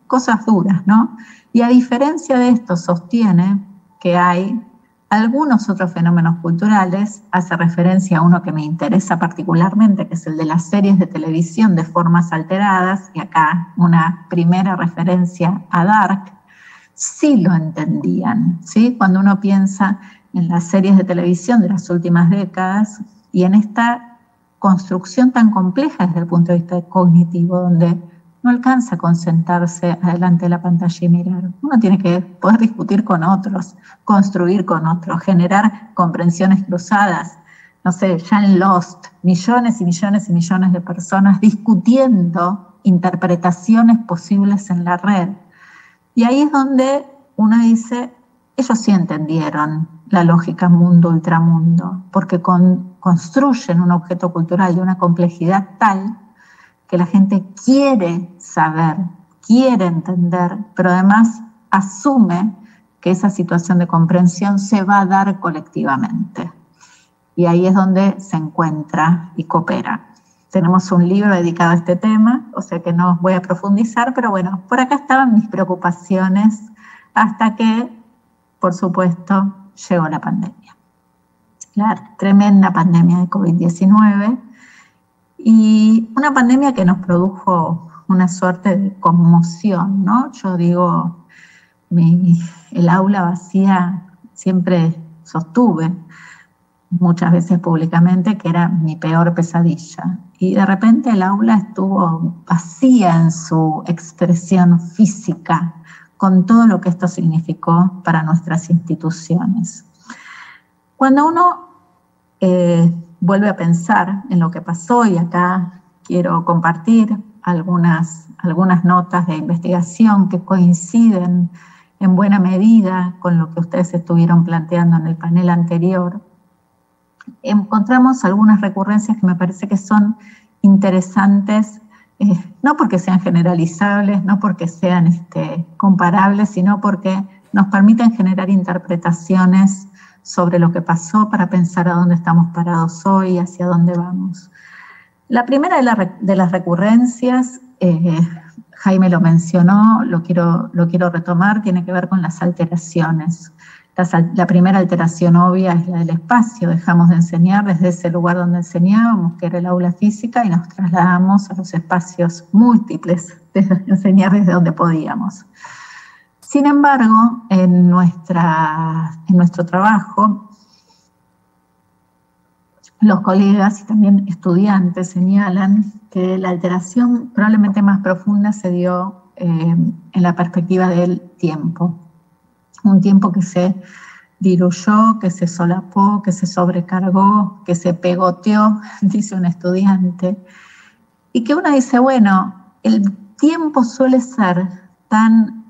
Cosas duras, ¿no? Y a diferencia de esto, sostiene que hay algunos otros fenómenos culturales, hace referencia a uno que me interesa particularmente, que es el de las series de televisión de formas alteradas, y acá una primera referencia a Dark, sí lo entendían, ¿sí? Cuando uno piensa en las series de televisión de las últimas décadas y en esta construcción tan compleja desde el punto de vista cognitivo, donde no alcanza con sentarse adelante de la pantalla y mirar. Uno tiene que poder discutir con otros, construir con otros, generar comprensiones cruzadas. No sé, ya en Lost, millones y millones y millones de personas discutiendo interpretaciones posibles en la red. Y ahí es donde uno dice, ellos sí entendieron la lógica mundo-ultramundo, porque construyen un objeto cultural de una complejidad tal que la gente quiere saber, quiere entender, pero además asume que esa situación de comprensión se va a dar colectivamente. Y ahí es donde se encuentra y coopera. Tenemos un libro dedicado a este tema, o sea que no voy a profundizar, pero bueno, por acá estaban mis preocupaciones hasta que, por supuesto, llegó la pandemia. La tremenda pandemia de COVID-19, y una pandemia que nos produjo una suerte de conmoción, ¿no? Yo digo, el aula vacía siempre sostuve, muchas veces públicamente, que era mi peor pesadilla. Y de repente el aula estuvo vacía en su expresión física, con todo lo que esto significó para nuestras instituciones. Cuando uno vuelve a pensar en lo que pasó, y acá quiero compartir algunas notas de investigación que coinciden en buena medida con lo que ustedes estuvieron planteando en el panel anterior, encontramos algunas recurrencias que me parece que son interesantes, no porque sean generalizables, no porque sean comparables, sino porque nos permiten generar interpretaciones sobre lo que pasó para pensar a dónde estamos parados hoy y hacia dónde vamos. La primera de las recurrencias, Jaime lo mencionó, lo quiero retomar, tiene que ver con las alteraciones. La primera alteración obvia es la del espacio. Dejamos de enseñar desde ese lugar donde enseñábamos, que era el aula física, y nos trasladamos a los espacios múltiples de enseñar desde donde podíamos. Sin embargo, en nuestro trabajo, los colegas y también estudiantes señalan que la alteración probablemente más profunda se dio en la perspectiva del tiempo. Un tiempo que se diluyó, que se solapó, que se sobrecargó, que se pegoteó, dice un estudiante. Y que uno dice, bueno, el tiempo suele ser tan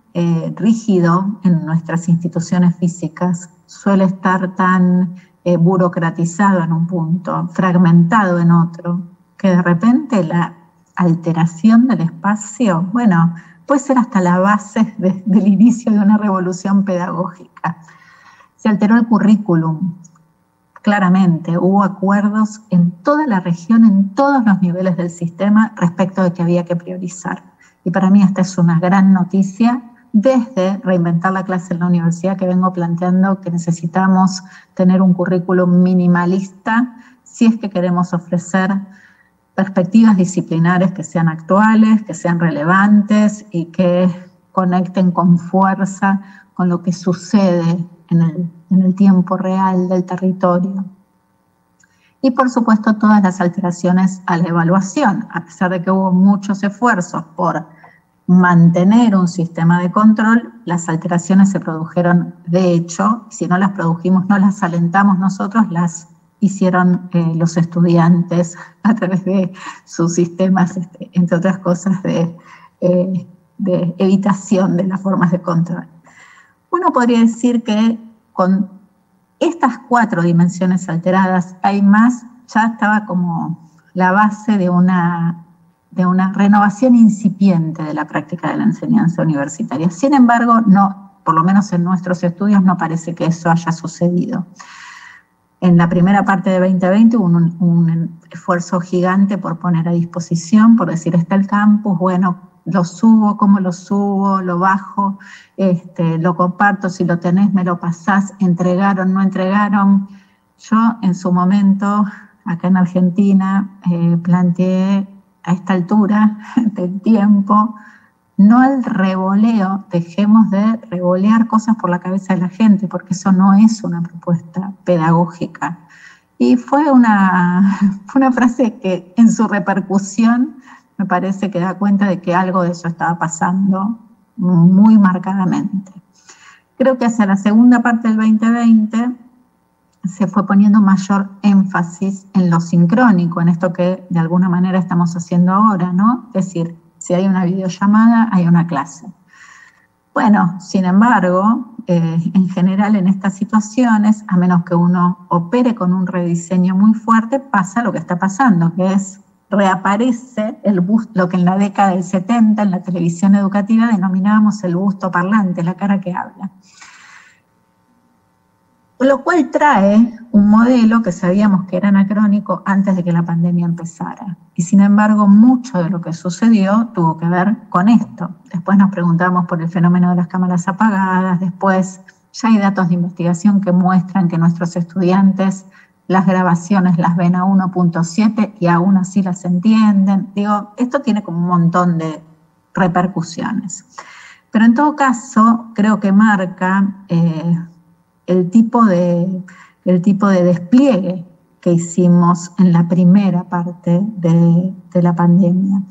rígido en nuestras instituciones físicas, suele estar tan burocratizado en un punto, fragmentado en otro, que de repente la alteración del espacio, bueno, puede ser hasta la base del inicio de una revolución pedagógica. Se alteró el currículum, claramente, hubo acuerdos en toda la región, en todos los niveles del sistema, respecto de que había que priorizar. Y para mí esta es una gran noticia, desde reinventar la clase en la universidad, que vengo planteando que necesitamos tener un currículum minimalista si es que queremos ofrecer perspectivas disciplinares que sean actuales, que sean relevantes y que conecten con fuerza con lo que sucede en el tiempo real del territorio. Y por supuesto todas las alteraciones a la evaluación, a pesar de que hubo muchos esfuerzos por mantener un sistema de control, las alteraciones se produjeron de hecho, si no las produjimos, no las alentamos nosotros, las hicieron los estudiantes a través de sus sistemas, entre otras cosas, de evitación de las formas de control. Uno podría decir que con estas 4 dimensiones alteradas hay más, ya estaba como la base de una renovación incipiente de la práctica de la enseñanza universitaria. Sin embargo, no, por lo menos en nuestros estudios no parece que eso haya sucedido. En la primera parte de 2020 hubo un esfuerzo gigante por poner a disposición, por decir, está el campus, bueno, lo subo, ¿cómo lo subo? Lo bajo, lo comparto, si lo tenés me lo pasás, entregaron, no entregaron. Yo en su momento, acá en Argentina, planteé a esta altura del tiempo, no al revoleo, dejemos de revolear cosas por la cabeza de la gente, porque eso no es una propuesta pedagógica. Y fue una frase que en su repercusión me parece que da cuenta de que algo de eso estaba pasando muy marcadamente. Creo que hacia la segunda parte del 2020 se fue poniendo mayor énfasis en lo sincrónico, en esto que de alguna manera estamos haciendo ahora, ¿no? Es decir, si hay una videollamada, hay una clase. Bueno, sin embargo, en general en estas situaciones, a menos que uno opere con un rediseño muy fuerte, pasa lo que está pasando, que es reaparece el busto, lo que en la década del 70 en la televisión educativa denominábamos el busto parlante, la cara que habla. Lo cual trae un modelo que sabíamos que era anacrónico antes de que la pandemia empezara. Y sin embargo, mucho de lo que sucedió tuvo que ver con esto. Después nos preguntamos por el fenómeno de las cámaras apagadas, después ya hay datos de investigación que muestran que nuestros estudiantes las grabaciones las ven a 1.7 y aún así las entienden. Digo, esto tiene como un montón de repercusiones. Pero en todo caso, creo que marca el tipo de despliegue que hicimos en la primera parte de la pandemia.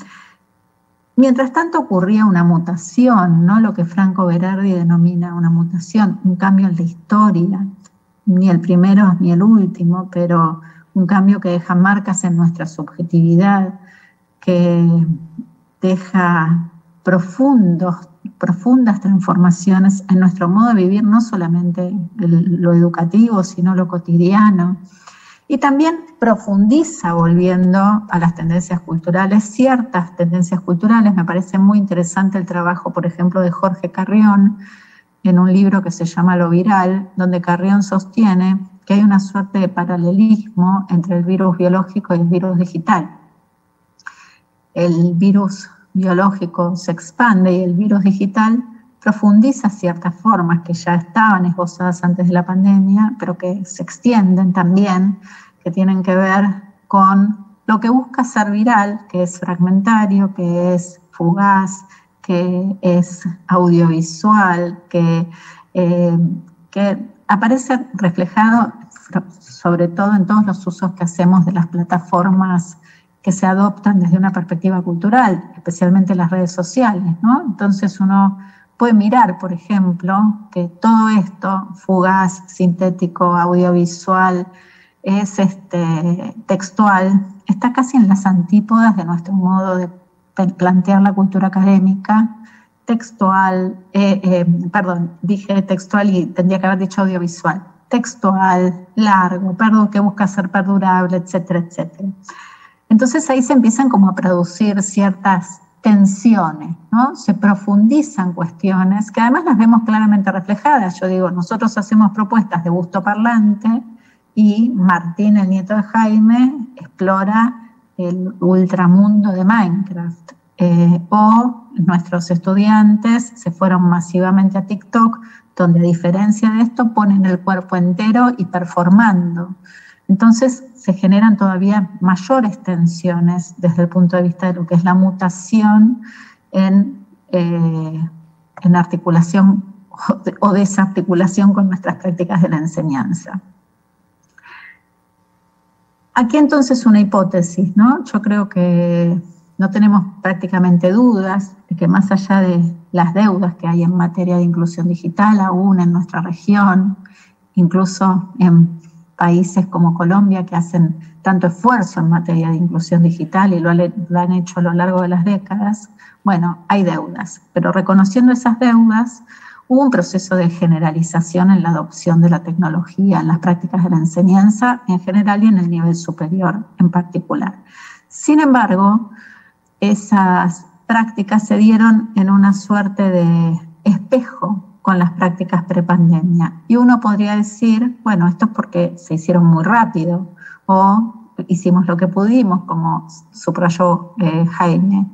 Mientras tanto ocurría una mutación, ¿no? Lo que Franco Berardi denomina una mutación, un cambio en la historia, ni el primero ni el último, pero un cambio que deja marcas en nuestra subjetividad, que deja profundas transformaciones en nuestro modo de vivir, no solamente lo educativo, sino lo cotidiano. Y también profundiza, volviendo a las tendencias culturales, ciertas tendencias culturales. Me parece muy interesante el trabajo, por ejemplo, de Jorge Carrión, en un libro que se llama Lo Viral, donde Carrión sostiene que hay una suerte de paralelismo entre el virus biológico y el virus digital. El virus biológico se expande y el virus digital profundiza ciertas formas que ya estaban esbozadas antes de la pandemia, pero que se extienden también, que tienen que ver con lo que busca ser viral, que es fragmentario, que es fugaz, que es audiovisual, que aparece reflejado sobre todo en todos los usos que hacemos de las plataformas que se adoptan desde una perspectiva cultural, especialmente las redes sociales, ¿no? Entonces uno puede mirar, por ejemplo, que todo esto, fugaz, sintético, audiovisual, es textual, está casi en las antípodas de nuestro modo de plantear la cultura académica, textual, dije textual y tendría que haber dicho audiovisual, textual, largo, que busca ser perdurable, etcétera, etcétera. Entonces ahí se empiezan como a producir ciertas tensiones, ¿no? Se profundizan cuestiones que además las vemos claramente reflejadas. Yo digo, nosotros hacemos propuestas de gusto parlante y Martín, el nieto de Jaime, explora el ultramundo de Minecraft. O nuestros estudiantes se fueron masivamente a TikTok, donde a diferencia de esto ponen el cuerpo entero y performando. Entonces se generan todavía mayores tensiones desde el punto de vista de lo que es la mutación en articulación o desarticulación con nuestras prácticas de la enseñanza. Aquí entonces una hipótesis, ¿no? Yo creo que no tenemos prácticamente dudas de que más allá de las deudas que hay en materia de inclusión digital aún en nuestra región, incluso en países como Colombia que hacen tanto esfuerzo en materia de inclusión digital y lo han hecho a lo largo de las décadas, bueno, hay deudas, pero reconociendo esas deudas, hubo un proceso de generalización en la adopción de la tecnología, en las prácticas de la enseñanza en general y en el nivel superior en particular. Sin embargo, esas prácticas se dieron en una suerte de espejo con las prácticas prepandemia. Y uno podría decir, bueno, esto es porque se hicieron muy rápido o hicimos lo que pudimos, como subrayó Jaime.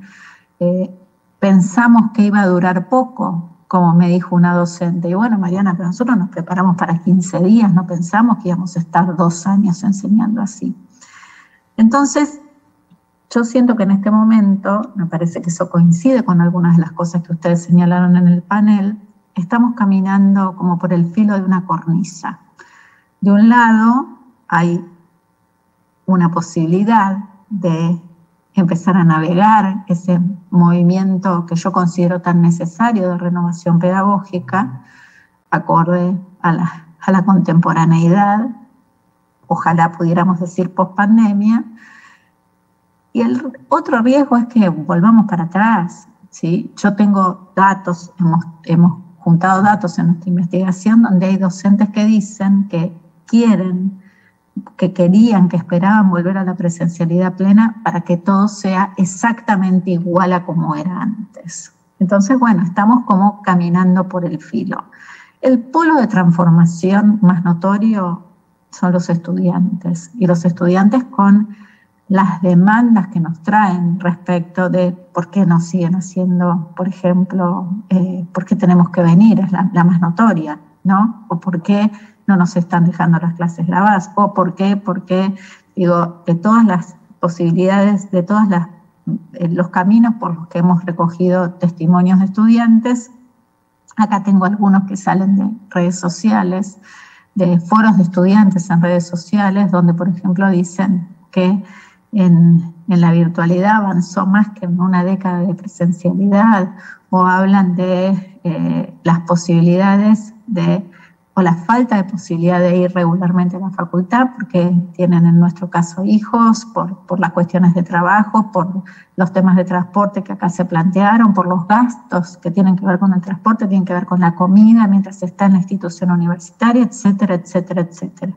Pensamos que iba a durar poco, como me dijo una docente. Y bueno, Mariana, pero nosotros nos preparamos para 15 días, no pensamos que íbamos a estar 2 años enseñando así. Entonces, yo siento que en este momento, me parece que eso coincide con algunas de las cosas que ustedes señalaron en el panel, estamos caminando como por el filo de una cornisa. De un lado hay una posibilidad de empezar a navegar ese movimiento que yo considero tan necesario de renovación pedagógica, acorde a la contemporaneidad, ojalá pudiéramos decir post-pandemia. Y el otro riesgo es que volvamos para atrás, ¿sí? Yo tengo datos, hemos juntado datos en nuestra investigación donde hay docentes que dicen que querían, que esperaban volver a la presencialidad plena para que todo sea exactamente igual a como era antes. Entonces, bueno, estamos como caminando por el filo. El polo de transformación más notorio son los estudiantes, y los estudiantes con las demandas que nos traen respecto de por qué nos siguen haciendo, por ejemplo, por qué tenemos que venir, es la más notoria. ¿no? O por qué no nos están dejando las clases grabadas, o por qué, digo, de todas las posibilidades, de todos los caminos por los que hemos recogido testimonios de estudiantes. Acá tengo algunos que salen de redes sociales, de foros de estudiantes en redes sociales, donde, por ejemplo, dicen que en la virtualidad avanzó más que en una década de presencialidad, o hablan de las posibilidades o la falta de posibilidad de ir regularmente a la facultad, porque tienen en nuestro caso hijos, por las cuestiones de trabajo, por los temas de transporte que acá se plantearon, por los gastos que tienen que ver con el transporte, tienen que ver con la comida mientras se está en la institución universitaria, etcétera, etcétera, etcétera.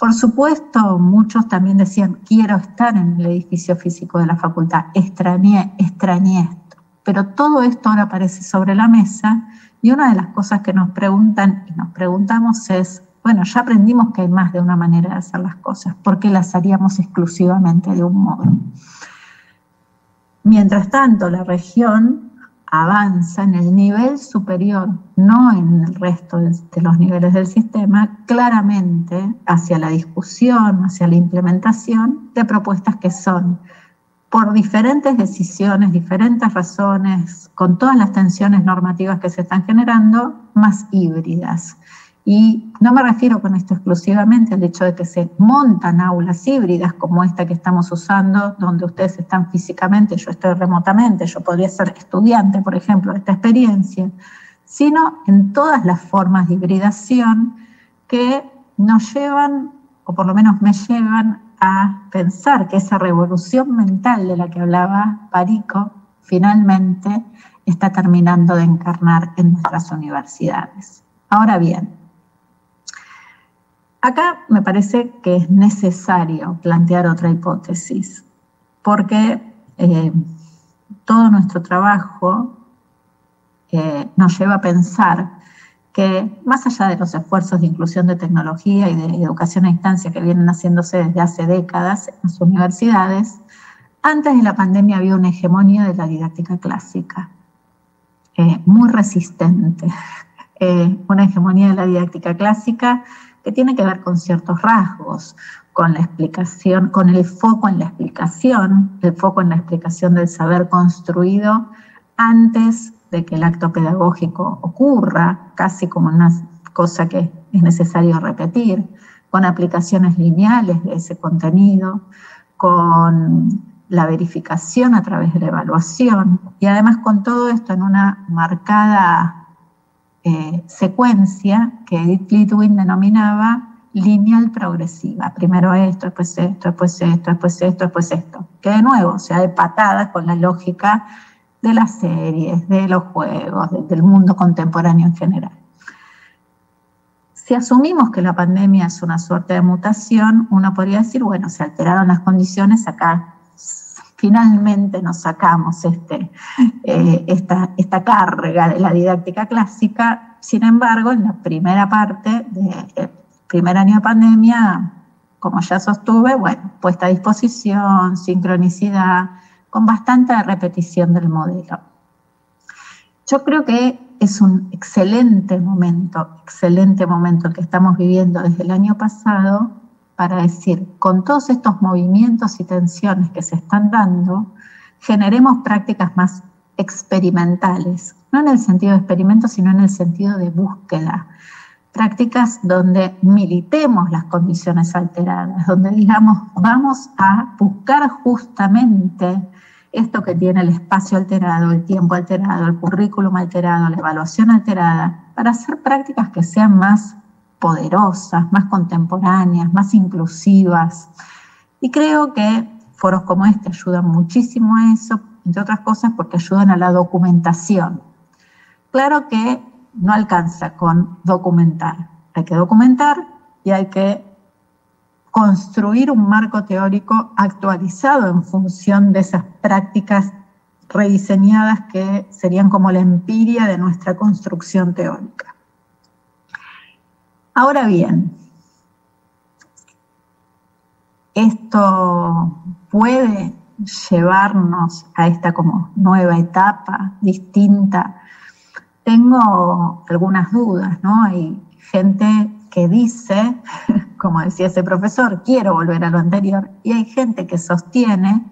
Por supuesto, muchos también decían, quiero estar en el edificio físico de la facultad, extrañé esto. Pero todo esto ahora aparece sobre la mesa, y una de las cosas que nos preguntan y nos preguntamos es, bueno, ya aprendimos que hay más de una manera de hacer las cosas, ¿por qué las haríamos exclusivamente de un modo? Mientras tanto, la región avanza en el nivel superior, no en el resto de los niveles del sistema, claramente hacia la discusión, hacia la implementación de propuestas que son, por diferentes decisiones, diferentes razones, con todas las tensiones normativas que se están generando, más híbridas. Y no me refiero con esto exclusivamente al hecho de que se montan aulas híbridas como esta que estamos usando, donde ustedes están físicamente, yo estoy remotamente, yo podría ser estudiante, por ejemplo, de esta experiencia, sino en todas las formas de hibridación que nos llevan, o por lo menos me llevan, a pensar que esa revolución mental de la que hablaba Parico finalmente está terminando de encarnar en nuestras universidades. Ahora bien, acá me parece que es necesario plantear otra hipótesis, porque todo nuestro trabajo nos lleva a pensar que más allá de los esfuerzos de inclusión de tecnología y de educación a distancia que vienen haciéndose desde hace décadas en las universidades, antes de la pandemia había una hegemonía de la didáctica clásica, muy resistente, una hegemonía de la didáctica clásica que tiene que ver con ciertos rasgos, con la explicación, con el foco en la explicación del saber construido antes de que el acto pedagógico ocurra, casi como una cosa que es necesario repetir, con aplicaciones lineales de ese contenido, con la verificación a través de la evaluación, y además con todo esto en una marcada secuencia que Edith Litwin denominaba lineal progresiva. Primero esto, después esto, después esto, después esto, después esto. Que de nuevo, se da de patada con la lógica de las series, de los juegos, del mundo contemporáneo en general. Si asumimos que la pandemia es una suerte de mutación, uno podría decir, bueno, se alteraron las condiciones, acá finalmente nos sacamos esta carga de la didáctica clásica. Sin embargo, en la primera parte del primer año de pandemia, como ya sostuve, bueno, puesta a disposición, sincronicidad, con bastante repetición del modelo. Yo creo que es un excelente momento el que estamos viviendo desde el año pasado para decir, con todos estos movimientos y tensiones que se están dando, generemos prácticas más experimentales, no en el sentido de experimento, sino en el sentido de búsqueda. Prácticas donde militemos las condiciones alteradas, donde digamos, vamos a buscar justamente esto que tiene el espacio alterado, el tiempo alterado, el currículum alterado, la evaluación alterada, para hacer prácticas que sean más poderosas, más contemporáneas, más inclusivas. Y creo que foros como este ayudan muchísimo a eso, entre otras cosas porque ayudan a la documentación. Claro que no alcanza con documentar. Hay que documentar y hay que construir un marco teórico actualizado en función de esas prácticas rediseñadas que serían como la empiria de nuestra construcción teórica. Ahora bien, esto puede llevarnos a esta como nueva etapa distinta tengo algunas dudas, ¿no? Hay gente que dice, como decía ese profesor, quiero volver a lo anterior, y hay gente que sostiene,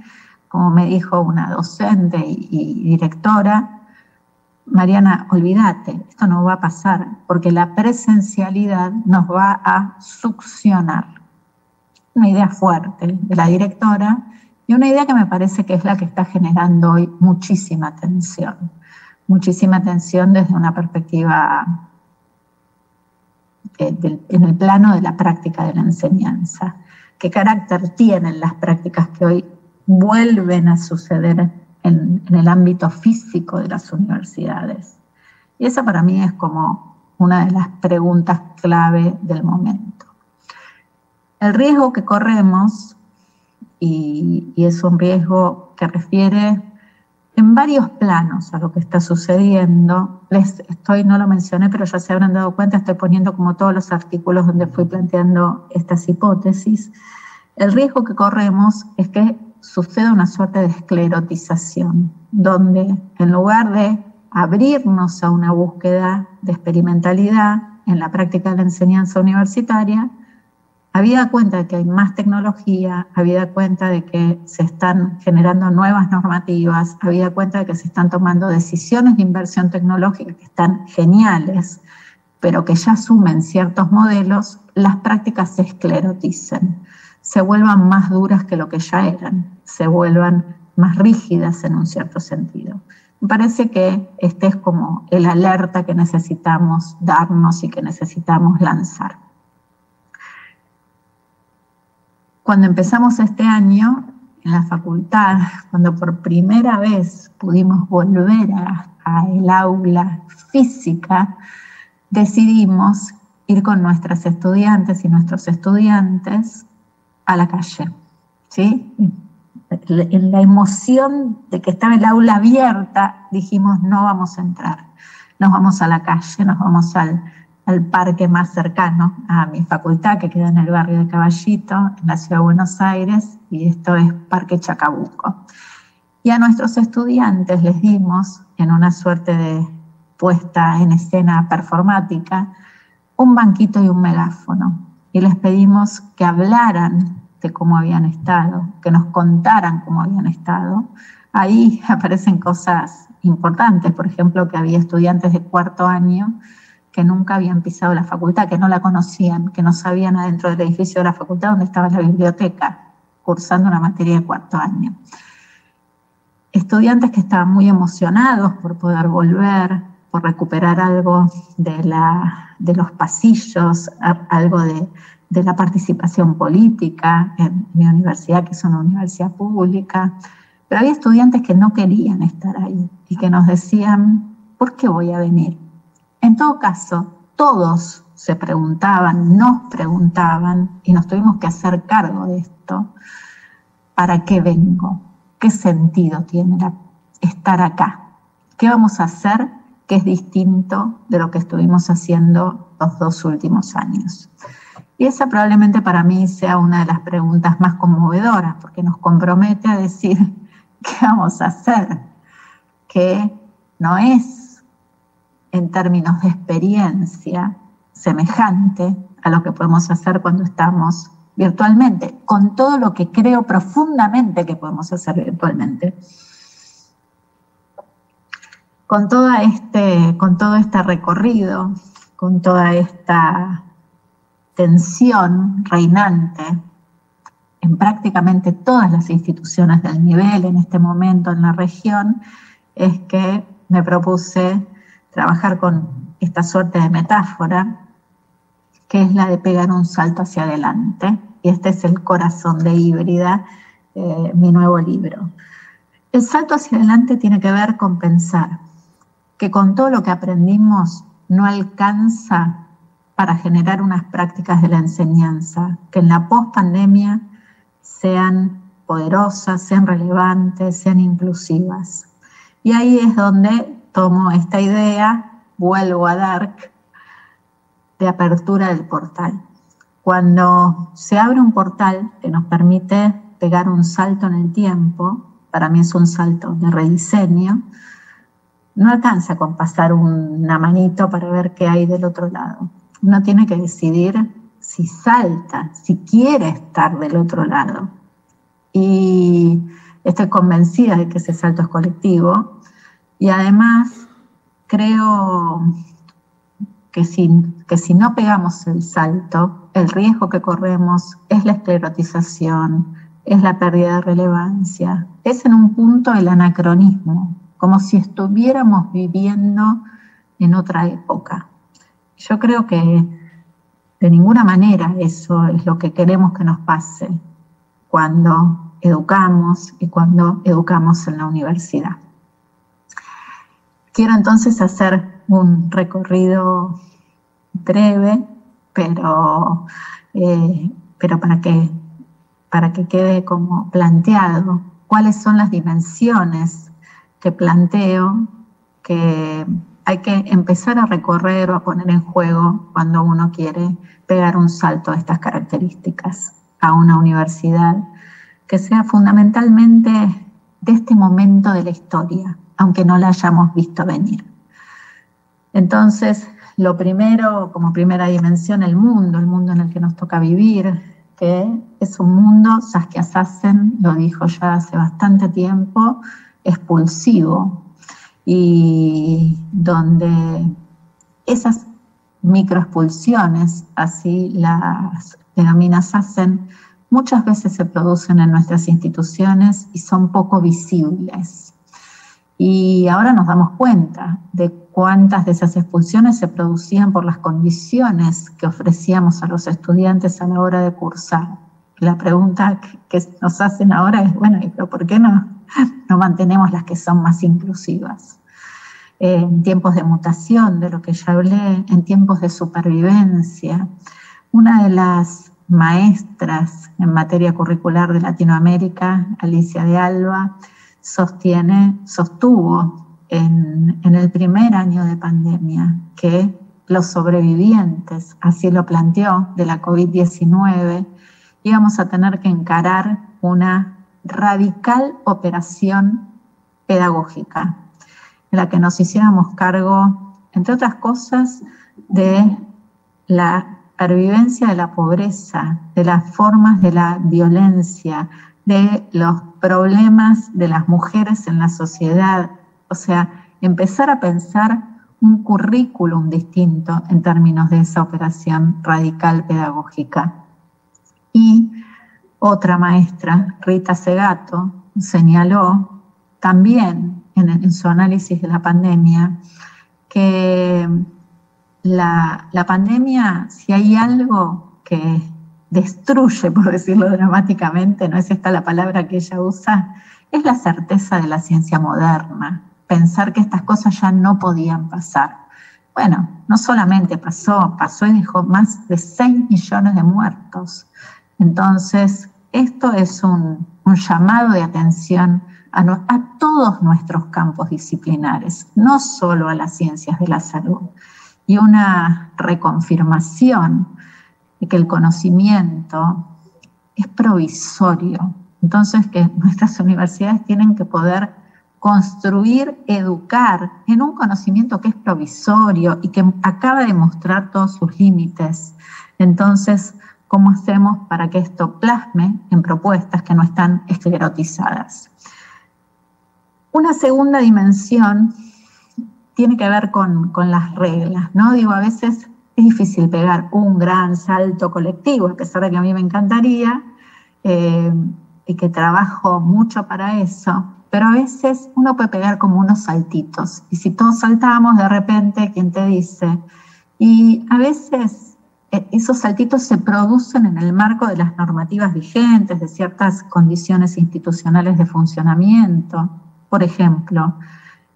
como me dijo una docente y directora, Mariana, olvídate, esto no va a pasar, porque la presencialidad nos va a succionar. Una idea fuerte de la directora y una idea que me parece que es la que está generando hoy muchísima tensión desde una perspectiva en el plano de la práctica de la enseñanza. ¿Qué carácter tienen las prácticas que hoy vuelven a suceder en el ámbito físico de las universidades? Y esa para mí es como una de las preguntas clave del momento. El riesgo que corremos, y es un riesgo que refiere en varios planos a lo que está sucediendo, no lo mencioné, pero ya se habrán dado cuenta, estoy poniendo como todos los artículos donde fui planteando estas hipótesis. El riesgo que corremos es que suceda una suerte de esclerotización, donde en lugar de abrirnos a una búsqueda de experimentalidad en la práctica de la enseñanza universitaria, habida cuenta de que hay más tecnología, habida cuenta de que se están generando nuevas normativas, habida cuenta de que se están tomando decisiones de inversión tecnológica que están geniales, pero que ya asumen ciertos modelos, las prácticas se escleroticen, se vuelvan más duras que lo que ya eran, se vuelvan más rígidas en un cierto sentido. Me parece que este es como el alerta que necesitamos darnos y que necesitamos lanzar. Cuando empezamos este año en la facultad, cuando por primera vez pudimos volver al aula física, decidimos ir con nuestras estudiantes y nuestros estudiantes a la calle, ¿sí? En la emoción de que estaba el aula abierta, dijimos no vamos a entrar, nos vamos a la calle, nos vamos al parque más cercano a mi facultad, que queda en el barrio de Caballito, en la ciudad de Buenos Aires, y esto es Parque Chacabuco. Y a nuestros estudiantes les dimos, en una suerte de puesta en escena performática, un banquito y un megáfono, y les pedimos que hablaran de cómo habían estado, que nos contaran cómo habían estado. Ahí aparecen cosas importantes, por ejemplo, que había estudiantes de cuarto año que nunca habían pisado la facultad, que no la conocían, que no sabían adentro del edificio de la facultad dónde estaba la biblioteca, cursando una materia de cuarto año. Estudiantes que estaban muy emocionados por poder volver, por recuperar algo de los pasillos, algo de la participación política en mi universidad, que es una universidad pública. Pero había estudiantes que no querían estar ahí y que nos decían, ¿por qué voy a venir? En todo caso, todos se preguntaban, nos preguntaban, y nos tuvimos que hacer cargo de esto. ¿Para qué vengo? ¿Qué sentido tiene estar acá? ¿Qué vamos a hacer que es distinto de lo que estuvimos haciendo los 2 últimos años? Y esa probablemente para mí sea una de las preguntas más conmovedoras, porque nos compromete a decir, ¿qué vamos a hacer? Que no es en términos de experiencia semejante a lo que podemos hacer cuando estamos virtualmente, con todo lo que creo profundamente que podemos hacer virtualmente. Con todo este recorrido, con toda esta tensión reinante en prácticamente todas las instituciones del nivel en este momento en la región, es que me propuse trabajar con esta suerte de metáfora, que es la de pegar un salto hacia adelante. Y este es el corazón de Híbrida, mi nuevo libro. El salto hacia adelante tiene que ver con pensar que con todo lo que aprendimos no alcanza para generar unas prácticas de la enseñanza que en la pospandemia sean poderosas, sean relevantes, sean inclusivas. Y ahí es donde tomo esta idea, vuelvo a Dark, de apertura del portal. Cuando se abre un portal que nos permite pegar un salto en el tiempo, para mí es un salto de rediseño, no alcanza con pasar una manito para ver qué hay del otro lado. Uno tiene que decidir si salta, si quiere estar del otro lado. Y estoy convencida de que ese salto es colectivo. Y además creo que si no pegamos el salto, el riesgo que corremos es la esclerotización, es la pérdida de relevancia, es en un punto el anacronismo, como si estuviéramos viviendo en otra época. Yo creo que de ninguna manera eso es lo que queremos que nos pase cuando educamos y cuando educamos en la universidad. Quiero entonces hacer un recorrido breve, pero para que quede como planteado cuáles son las dimensiones que planteo que hay que empezar a recorrer o a poner en juego cuando uno quiere pegar un salto de estas características a una universidad que sea fundamentalmente de este momento de la historia, aunque no la hayamos visto venir. Entonces, lo primero, como primera dimensión, el mundo en el que nos toca vivir, que es un mundo, Saskia Sassen lo dijo ya hace bastante tiempo, expulsivo, y donde esas microexpulsiones, así las denomina Sassen, muchas veces se producen en nuestras instituciones y son poco visibles. Y ahora nos damos cuenta de cuántas de esas expulsiones se producían por las condiciones que ofrecíamos a los estudiantes a la hora de cursar. La pregunta que nos hacen ahora es, bueno, ¿pero por qué no mantenemos las que son más inclusivas? En tiempos de mutación, de lo que ya hablé, en tiempos de supervivencia. Una de las maestras en materia curricular de Latinoamérica, Alicia de Alba, sostuvo en el primer año de pandemia que los sobrevivientes, así lo planteó, de la COVID-19, íbamos a tener que encarar una radical operación pedagógica, en la que nos hiciéramos cargo, entre otras cosas, de la pervivencia de la pobreza, de las formas de la violencia, de los problemas de las mujeres en la sociedad. O sea, empezar a pensar un currículum distinto en términos de esa operación radical pedagógica. Y otra maestra, Rita Segato, señaló también en su análisis de la pandemia que la pandemia, si hay algo que destruye, por decirlo dramáticamente, no es esta la palabra que ella usa, es la certeza de la ciencia moderna, pensar que estas cosas ya no podían pasar. Bueno, no solamente pasó y dejó más de 6 millones de muertos. Entonces, esto es un llamado de atención a todos nuestros campos disciplinares, no solo a las ciencias de la salud, y una reconfirmación de que el conocimiento es provisorio. Entonces, que nuestras universidades tienen que poder construir, educar en un conocimiento que es provisorio y que acaba de mostrar todos sus límites. Entonces, ¿cómo hacemos para que esto plasme en propuestas que no están esclerotizadas? Una segunda dimensión tiene que ver con las reglas, ¿no? Digo, a veces es difícil pegar un gran salto colectivo, a pesar de que a mí me encantaría y que trabajo mucho para eso, pero a veces uno puede pegar como unos saltitos, y si todos saltamos, de repente, ¿quién te dice? Y a veces esos saltitos se producen en el marco de las normativas vigentes, de ciertas condiciones institucionales de funcionamiento. Por ejemplo,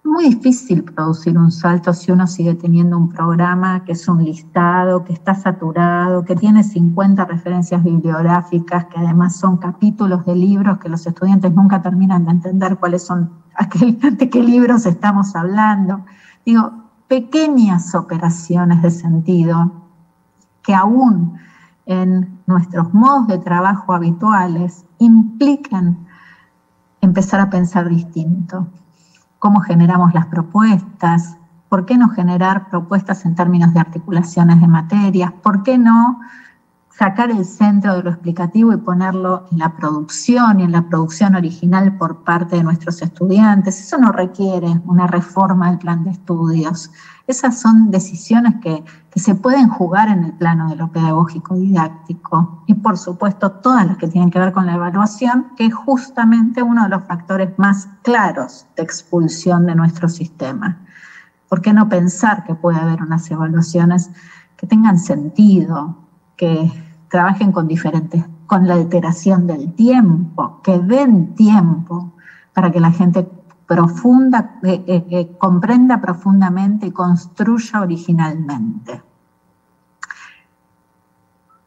es muy difícil producir un salto si uno sigue teniendo un programa que es un listado, que está saturado, que tiene 50 referencias bibliográficas, que además son capítulos de libros que los estudiantes nunca terminan de entender cuáles son, de qué libros estamos hablando. Digo, pequeñas operaciones de sentido que aún en nuestros modos de trabajo habituales implican empezar a pensar distinto. cómo generamos las propuestas, por qué no generar propuestas en términos de articulaciones de materias, por qué no sacar el centro de lo explicativo y ponerlo en la producción y en la producción original por parte de nuestros estudiantes. Eso no requiere una reforma del plan de estudios. Esas son decisiones que se pueden jugar en el plano de lo pedagógico didáctico. Y por supuesto todas las que tienen que ver con la evaluación, que es justamente uno de los factores más claros de expulsión de nuestro sistema. ¿Por qué no pensar que puede haber unas evaluaciones que tengan sentido, que trabajen con la alteración del tiempo, que den tiempo para que la gente comprenda profundamente y construya originalmente?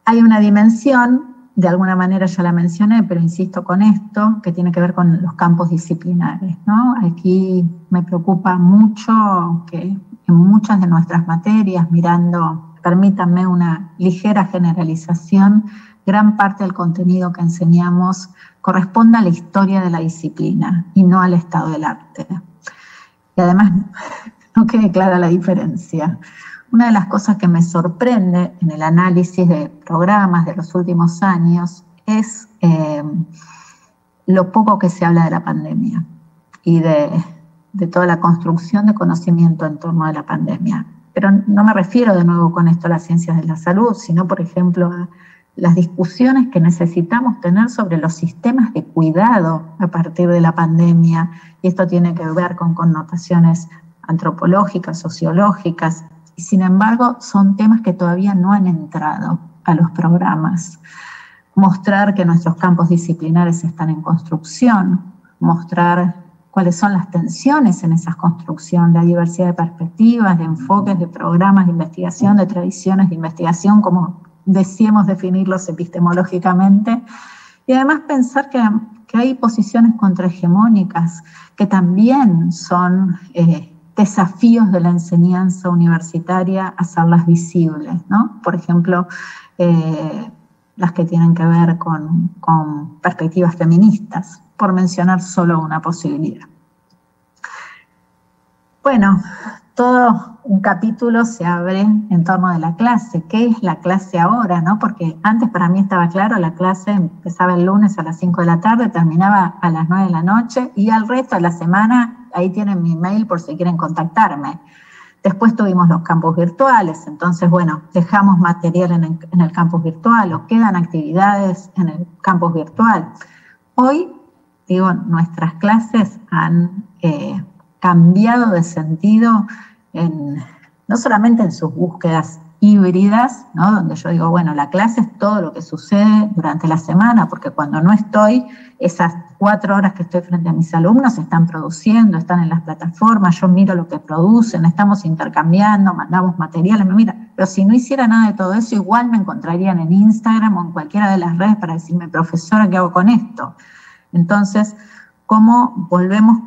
Hay una dimensión, de alguna manera ya la mencioné, pero insisto con esto, que tiene que ver con los campos disciplinares, ¿no? Aquí me preocupa mucho que en muchas de nuestras materias, permítanme una ligera generalización, gran parte del contenido que enseñamos corresponde a la historia de la disciplina y no al estado del arte. Y además, no quede clara la diferencia. Una de las cosas que me sorprende en el análisis de programas de los últimos años es lo poco que se habla de la pandemia y de toda la construcción de conocimiento en torno a la pandemia. Pero no me refiero de nuevo con esto a las ciencias de la salud, sino, por ejemplo, a las discusiones que necesitamos tener sobre los sistemas de cuidado a partir de la pandemia. Y esto tiene que ver con connotaciones antropológicas, sociológicas, y sin embargo son temas que todavía no han entrado a los programas. Mostrar que nuestros campos disciplinares están en construcción, mostrar cuáles son las tensiones en esa construcción, la diversidad de perspectivas, de enfoques, de programas de investigación, de tradiciones de investigación, como decíamos definirlos epistemológicamente, y además pensar que hay posiciones contrahegemónicas que también son desafíos de la enseñanza universitaria, hacerlas visibles, ¿no? Por ejemplo, las que tienen que ver con perspectivas feministas, por mencionar solo una posibilidad. Bueno, todo un capítulo se abre en torno de la clase. ¿Qué es la clase ahora, no? Porque antes para mí estaba claro, la clase empezaba el lunes a las 5 de la tarde, terminaba a las 9 de la noche, y al resto de la semana, ahí tienen mi mail por si quieren contactarme. Después tuvimos los campus virtuales, entonces, bueno, dejamos material en el campus virtual, o quedan actividades en el campus virtual. Hoy, nuestras clases han cambiado de sentido no solamente en sus búsquedas híbridas, ¿no? Donde yo digo, bueno, la clase es todo lo que sucede durante la semana, porque cuando no estoy, esas 4 horas que estoy frente a mis alumnos están produciendo, están en las plataformas, yo miro lo que producen, estamos intercambiando, mandamos materiales, pero si no hiciera nada de todo eso, igual me encontrarían en Instagram o en cualquiera de las redes para decirme, profesora, ¿qué hago con esto? Entonces, ¿cómo volvemos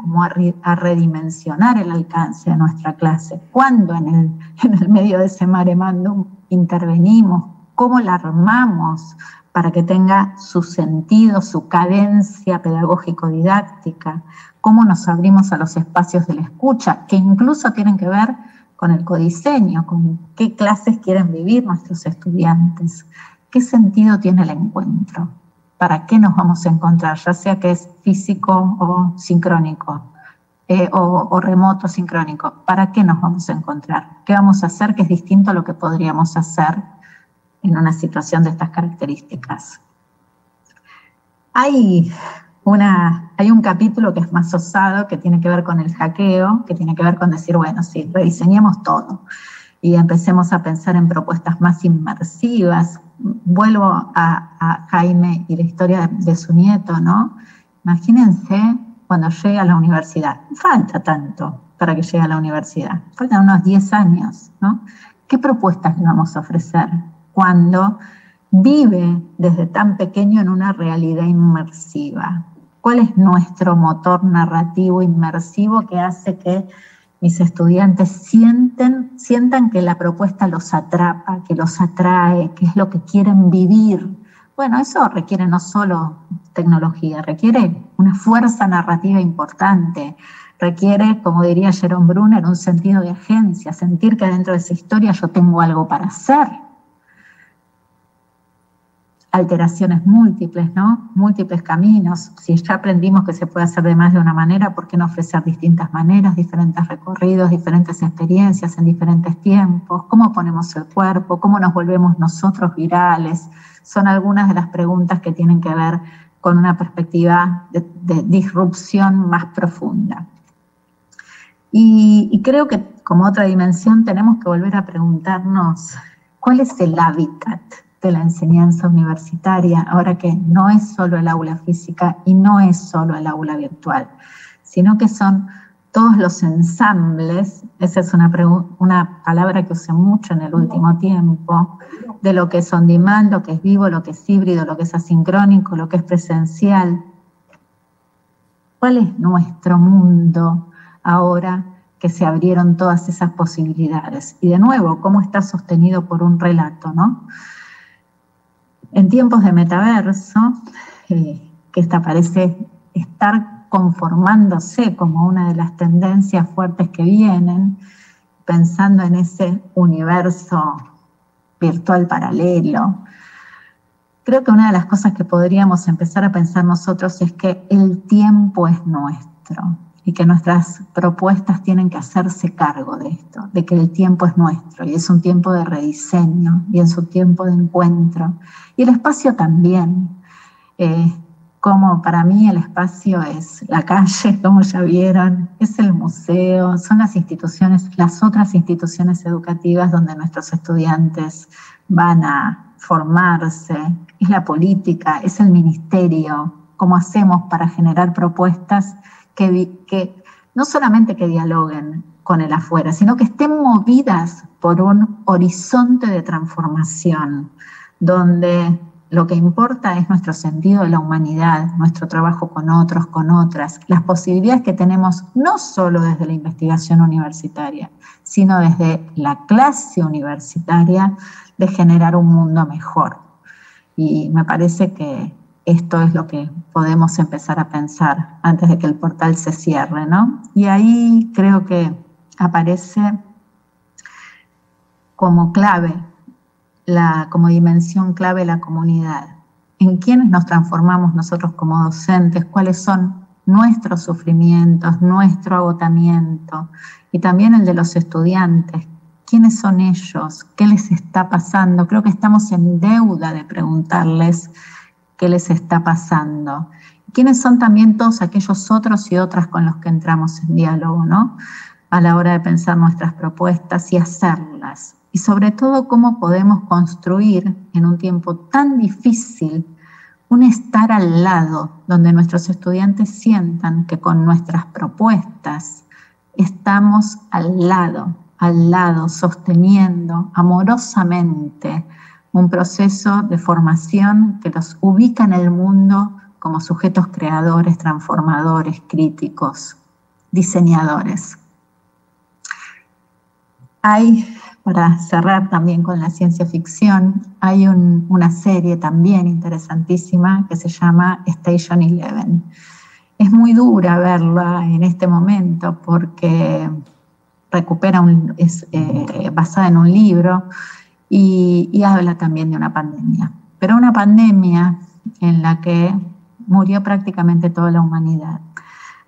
a redimensionar el alcance de nuestra clase? ¿Cuándo en el medio de ese mare magnum intervenimos? ¿Cómo la armamos para que tenga su sentido, su cadencia pedagógico-didáctica? ¿Cómo nos abrimos a los espacios de la escucha, que incluso tienen que ver con el codiseño, con qué clases quieren vivir nuestros estudiantes? ¿Qué sentido tiene el encuentro? ¿Para qué nos vamos a encontrar? Ya sea que es físico o sincrónico, o remoto sincrónico. ¿Para qué nos vamos a encontrar? ¿Qué vamos a hacer que es distinto a lo que podríamos hacer en una situación de estas características? Hay un capítulo que es más osado, que tiene que ver con el hackeo, que tiene que ver con decir, bueno, sí, rediseñemos todo y empecemos a pensar en propuestas más inmersivas. Vuelvo a Jaime y la historia de su nieto, ¿no? Imagínense cuando llegue a la universidad. No falta tanto para que llegue a la universidad. Faltan unos 10 años, ¿no? ¿Qué propuestas le vamos a ofrecer cuando vive desde tan pequeño en una realidad inmersiva? ¿Cuál es nuestro motor narrativo inmersivo que hace que mis estudiantes sientan que la propuesta los atrapa, que los atrae, que es lo que quieren vivir? Bueno, eso requiere no solo tecnología, requiere una fuerza narrativa importante, requiere, como diría Jerome Brunner, un sentido de agencia, sentir que dentro de esa historia yo tengo algo para hacer. Alteraciones múltiples, ¿no? Múltiples caminos. Si ya aprendimos que se puede hacer de más de una manera, ¿por qué no ofrecer distintas maneras, diferentes recorridos, diferentes experiencias en diferentes tiempos? ¿Cómo ponemos el cuerpo? ¿Cómo nos volvemos nosotros virales? Son algunas de las preguntas que tienen que ver con una perspectiva de disrupción más profunda. Y creo que como otra dimensión tenemos que volver a preguntarnos ¿cuál es el hábitat de la enseñanza universitaria, ahora que no es solo el aula física y no es solo el aula virtual, sino que son todos los ensambles? Esa es una palabra que usé mucho en el último tiempo, de lo que es on demand, lo que es vivo, lo que es híbrido, lo que es asincrónico, lo que es presencial. ¿Cuál es nuestro mundo ahora que se abrieron todas esas posibilidades? Y de nuevo, ¿cómo está sostenido por un relato, no? En tiempos de metaverso, que parece estar conformándose como una de las tendencias fuertes que vienen, pensando en ese universo virtual paralelo, creo que una de las cosas que podríamos empezar a pensar nosotros es que el tiempo es nuestro y que nuestras propuestas tienen que hacerse cargo de esto, de que el tiempo es nuestro y es un tiempo de rediseño y es un tiempo de encuentro. Y el espacio también, como para mí el espacio es la calle, como ya vieron, es el museo, son las instituciones, las otras instituciones educativas donde nuestros estudiantes van a formarse, es la política, es el ministerio, cómo hacemos para generar propuestas que no solamente que dialoguen con el afuera, sino que estén movidas por un horizonte de transformación, donde lo que importa es nuestro sentido de la humanidad, nuestro trabajo con otros, con otras, las posibilidades que tenemos no solo desde la investigación universitaria, sino desde la clase universitaria de generar un mundo mejor. Y me parece que esto es lo que podemos empezar a pensar antes de que el portal se cierre, ¿no? Y ahí creo que aparece como clave, como dimensión clave la comunidad. ¿En quiénes nos transformamos nosotros como docentes? ¿Cuáles son nuestros sufrimientos, nuestro agotamiento? Y también el de los estudiantes. ¿Quiénes son ellos? ¿Qué les está pasando? Creo que estamos en deuda de preguntarles qué les está pasando. ¿Quiénes son también todos aquellos otros y otras con los que entramos en diálogo, ¿no? A la hora de pensar nuestras propuestas y hacerlas. Y sobre todo, cómo podemos construir en un tiempo tan difícil un estar al lado, donde nuestros estudiantes sientan que con nuestras propuestas estamos al lado, sosteniendo amorosamente un proceso de formación que los ubica en el mundo como sujetos creadores, transformadores, críticos, diseñadores. Para cerrar también con la ciencia ficción, hay una serie también interesantísima que se llama Station 11. Es muy dura verla en este momento porque es basada en un libro y habla también de una pandemia. Pero una pandemia en la que murió prácticamente toda la humanidad.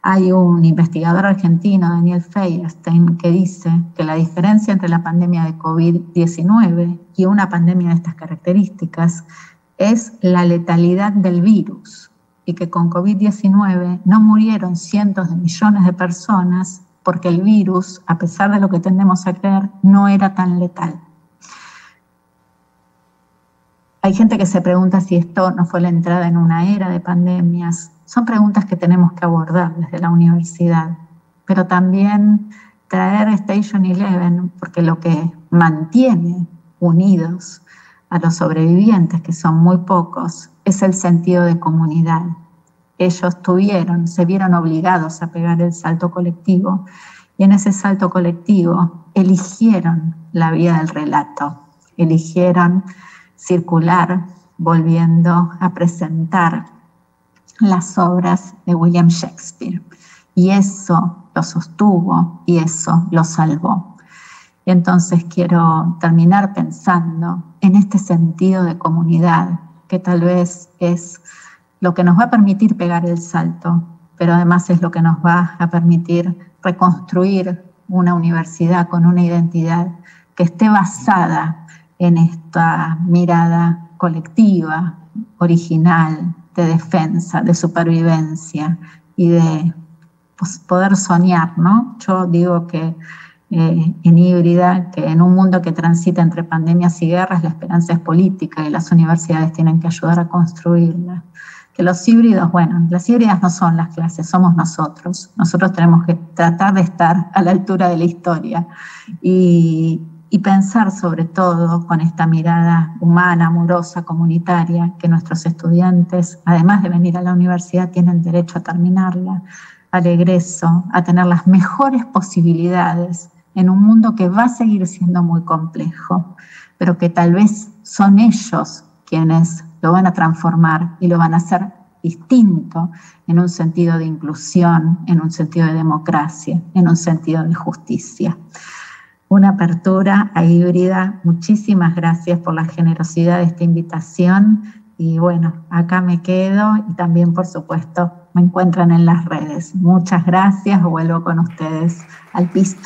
Hay un investigador argentino, Daniel Feierstein, que dice que la diferencia entre la pandemia de COVID-19 y una pandemia de estas características es la letalidad del virus, y que con COVID-19 no murieron cientos de millones de personas porque el virus, a pesar de lo que tendemos a creer, no era tan letal. Hay gente que se pregunta si esto no fue la entrada en una era de pandemias. Son preguntas que tenemos que abordar desde la universidad, pero también traer Station 11, porque lo que mantiene unidos a los sobrevivientes, que son muy pocos, es el sentido de comunidad. Ellos se vieron obligados a pegar el salto colectivo, y en ese salto colectivo eligieron la vía del relato, eligieron circular, volviendo a presentar las obras de William Shakespeare. Y eso lo sostuvo y eso lo salvó. Y entonces quiero terminar pensando en este sentido de comunidad, que tal vez es lo que nos va a permitir pegar el salto, pero además es lo que nos va a permitir reconstruir una universidad con una identidad que esté basada en esta mirada colectiva, original, de defensa, de supervivencia y de poder soñar, ¿no? Yo digo que en Híbrida, que en un mundo que transita entre pandemias y guerras, la esperanza es política y las universidades tienen que ayudar a construirla. Que los híbridos, bueno, las híbridas no son las clases, somos nosotros. Nosotros tenemos que tratar de estar a la altura de la historia y pensar sobre todo con esta mirada humana, amorosa, comunitaria, que nuestros estudiantes, además de venir a la universidad, tienen derecho a terminarla, al egreso, a tener las mejores posibilidades en un mundo que va a seguir siendo muy complejo, pero que tal vez son ellos quienes lo van a transformar y lo van a hacer distinto en un sentido de inclusión, en un sentido de democracia, en un sentido de justicia. Una apertura a Híbrida. Muchísimas gracias por la generosidad de esta invitación y bueno, acá me quedo y también por supuesto me encuentran en las redes. Muchas gracias, vuelvo con ustedes al piso.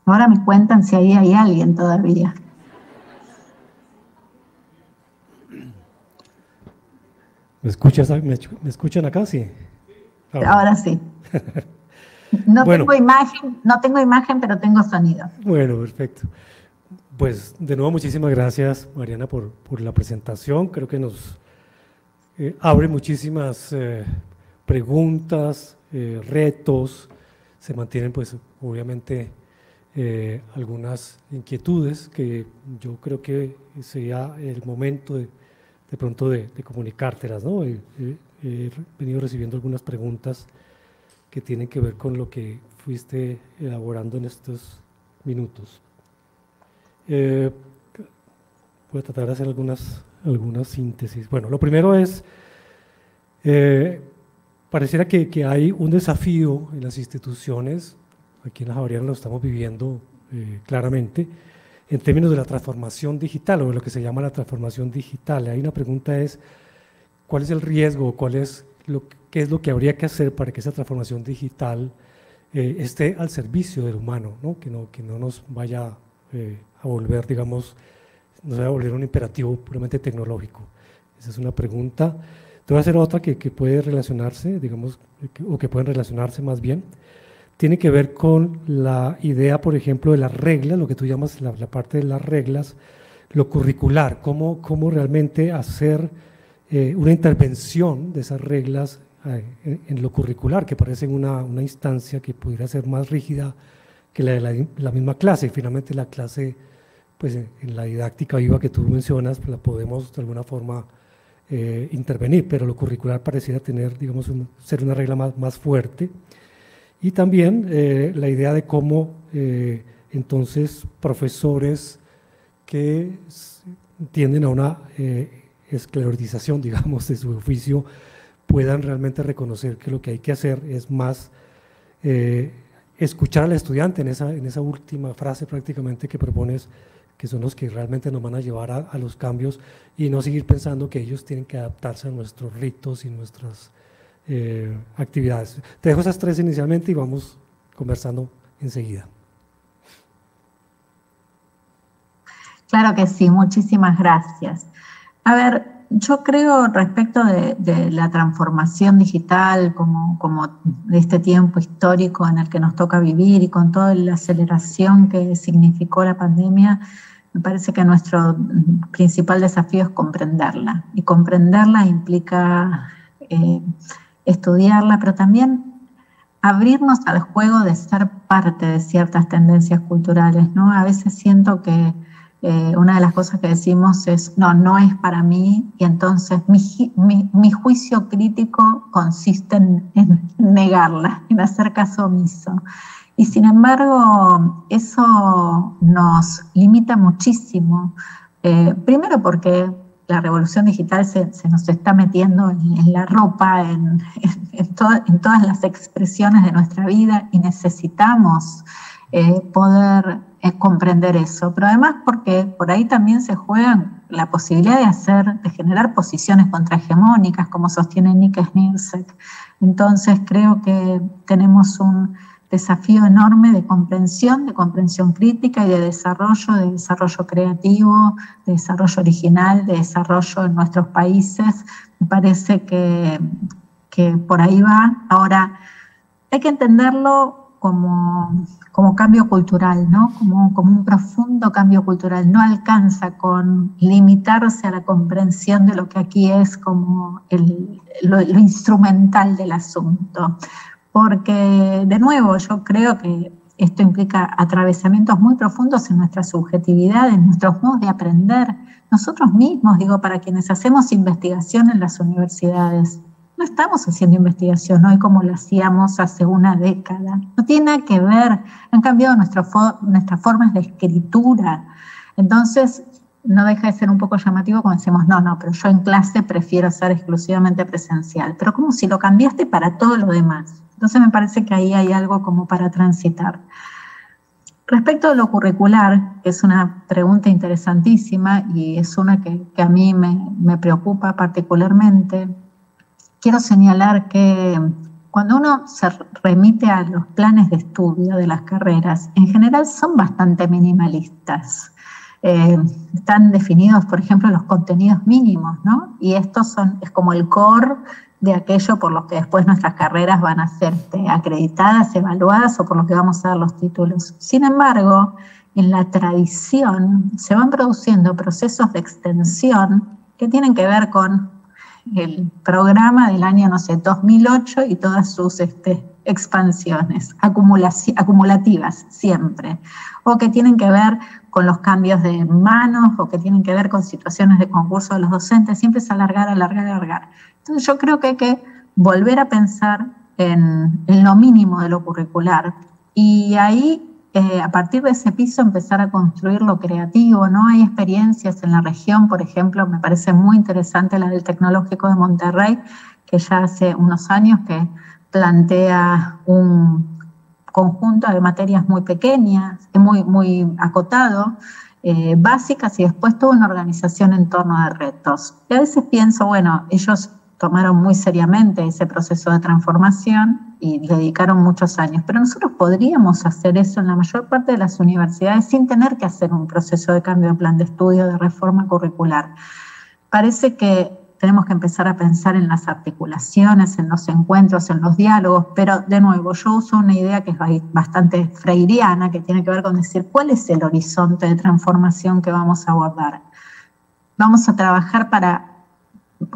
Ahora me cuentan si ahí hay alguien todavía. ¿Me escuchan acá? Sí. Ahora sí. No, bueno. tengo imagen, pero tengo sonido. Bueno, perfecto. Pues de nuevo muchísimas gracias, Mariana, por la presentación. Creo que nos abre muchísimas preguntas, retos. Se mantienen pues obviamente algunas inquietudes que yo creo que sería el momento de pronto de comunicártelas, ¿no? He venido recibiendo algunas preguntas que tienen que ver con lo que fuiste elaborando en estos minutos. Voy a tratar de hacer algunas síntesis. Bueno, lo primero es, pareciera que hay un desafío en las instituciones, aquí en la Javeriana lo estamos viviendo claramente, en términos de la transformación digital o de lo que se llama la transformación digital. Hay una pregunta es, ¿cuál es el riesgo? ¿Qué es lo que habría que hacer para que esa transformación digital esté al servicio del humano, ¿no? Que no nos vaya a volver, digamos, no se va a volver un imperativo puramente tecnológico? Esa es una pregunta. Te voy a hacer otra que puede relacionarse, digamos, o que pueden relacionarse más bien. Tiene que ver con la idea, por ejemplo, de las reglas, lo que tú llamas la parte de las reglas, lo curricular, cómo realmente hacer una intervención de esas reglas en lo curricular, que parece una instancia que pudiera ser más rígida que la de la misma clase. Finalmente la clase, pues en la didáctica viva que tú mencionas, pues la podemos de alguna forma intervenir, pero lo curricular pareciera tener, digamos, ser una regla más fuerte. Y también la idea de cómo entonces profesores que tienden a una esclerotización, digamos, de su oficio, puedan realmente reconocer que lo que hay que hacer es más escuchar al estudiante en esa última frase prácticamente que propones, que son los que realmente nos van a llevar a los cambios y no seguir pensando que ellos tienen que adaptarse a nuestros ritos y nuestras actividades. Te dejo esas tres inicialmente y vamos conversando enseguida. Claro que sí, muchísimas gracias. A ver, yo creo respecto de la transformación digital como de este tiempo histórico en el que nos toca vivir y con toda la aceleración que significó la pandemia, me parece que nuestro principal desafío es comprenderla. Y comprenderla implica estudiarla, pero también abrirnos al juego de ser parte de ciertas tendencias culturales, ¿no? A veces siento que una de las cosas que decimos es, no es para mí, y entonces mi juicio crítico consiste en negarla, en hacer caso omiso. Y sin embargo, eso nos limita muchísimo. Primero porque la revolución digital se nos está metiendo en la ropa, en todas las expresiones de nuestra vida, y necesitamos poder comprender eso. Pero además porque por ahí también se juegan la posibilidad de generar posiciones contrahegemónicas, como sostiene Nick Snirsek. Entonces creo que tenemos un desafío enorme de comprensión crítica y de desarrollo creativo, de desarrollo original, de desarrollo en nuestros países. Me parece que por ahí va. Ahora, hay que entenderlo como cambio cultural, ¿no? Como un profundo cambio cultural. No alcanza con limitarse a la comprensión de lo que aquí es como lo instrumental del asunto. Porque, de nuevo, yo creo que esto implica atravesamientos muy profundos en nuestra subjetividad, en nuestros modos de aprender. Nosotros mismos, digo, para quienes hacemos investigación en las universidades, no estamos haciendo investigación hoy como lo hacíamos hace una década. No tiene nada que ver. Han cambiado nuestras formas de escritura. Entonces, no deja de ser un poco llamativo cuando decimos, no, pero yo en clase prefiero ser exclusivamente presencial. Pero como si lo cambiaste para todo lo demás. Entonces me parece que ahí hay algo como para transitar. Respecto a lo curricular, que es una pregunta interesantísima y es una que a mí me preocupa particularmente, quiero señalar que cuando uno se remite a los planes de estudio de las carreras, en general son bastante minimalistas. Están definidos, por ejemplo, los contenidos mínimos, ¿no? Y estos es como el core de aquello por lo que después nuestras carreras van a ser acreditadas, evaluadas o por lo que vamos a dar los títulos. Sin embargo, en la tradición se van produciendo procesos de extensión que tienen que ver con el programa del año, 2008 y todas sus expansiones, acumulativas siempre, o que tienen que ver con los cambios de manos, o que tienen que ver con situaciones de concurso de los docentes, siempre es alargar. Entonces yo creo que hay que volver a pensar en lo mínimo de lo curricular, y ahí, a partir de ese piso, empezar a construir lo creativo, ¿no? Hay experiencias en la región, por ejemplo, me parece muy interesante la del Tecnológico de Monterrey, que ya hace unos años que plantea un conjunto de materias muy pequeñas, muy acotado, básicas, y después toda una organización en torno de retos. Y a veces pienso, bueno, ellos tomaron muy seriamente ese proceso de transformación y le dedicaron muchos años, pero nosotros podríamos hacer eso en la mayor parte de las universidades sin tener que hacer un proceso de cambio de plan de estudio, de reforma curricular. Parece que tenemos que empezar a pensar en las articulaciones, en los encuentros, en los diálogos, pero de nuevo, yo uso una idea que es bastante freiriana, que tiene que ver con decir cuál es el horizonte de transformación que vamos a abordar. Vamos a trabajar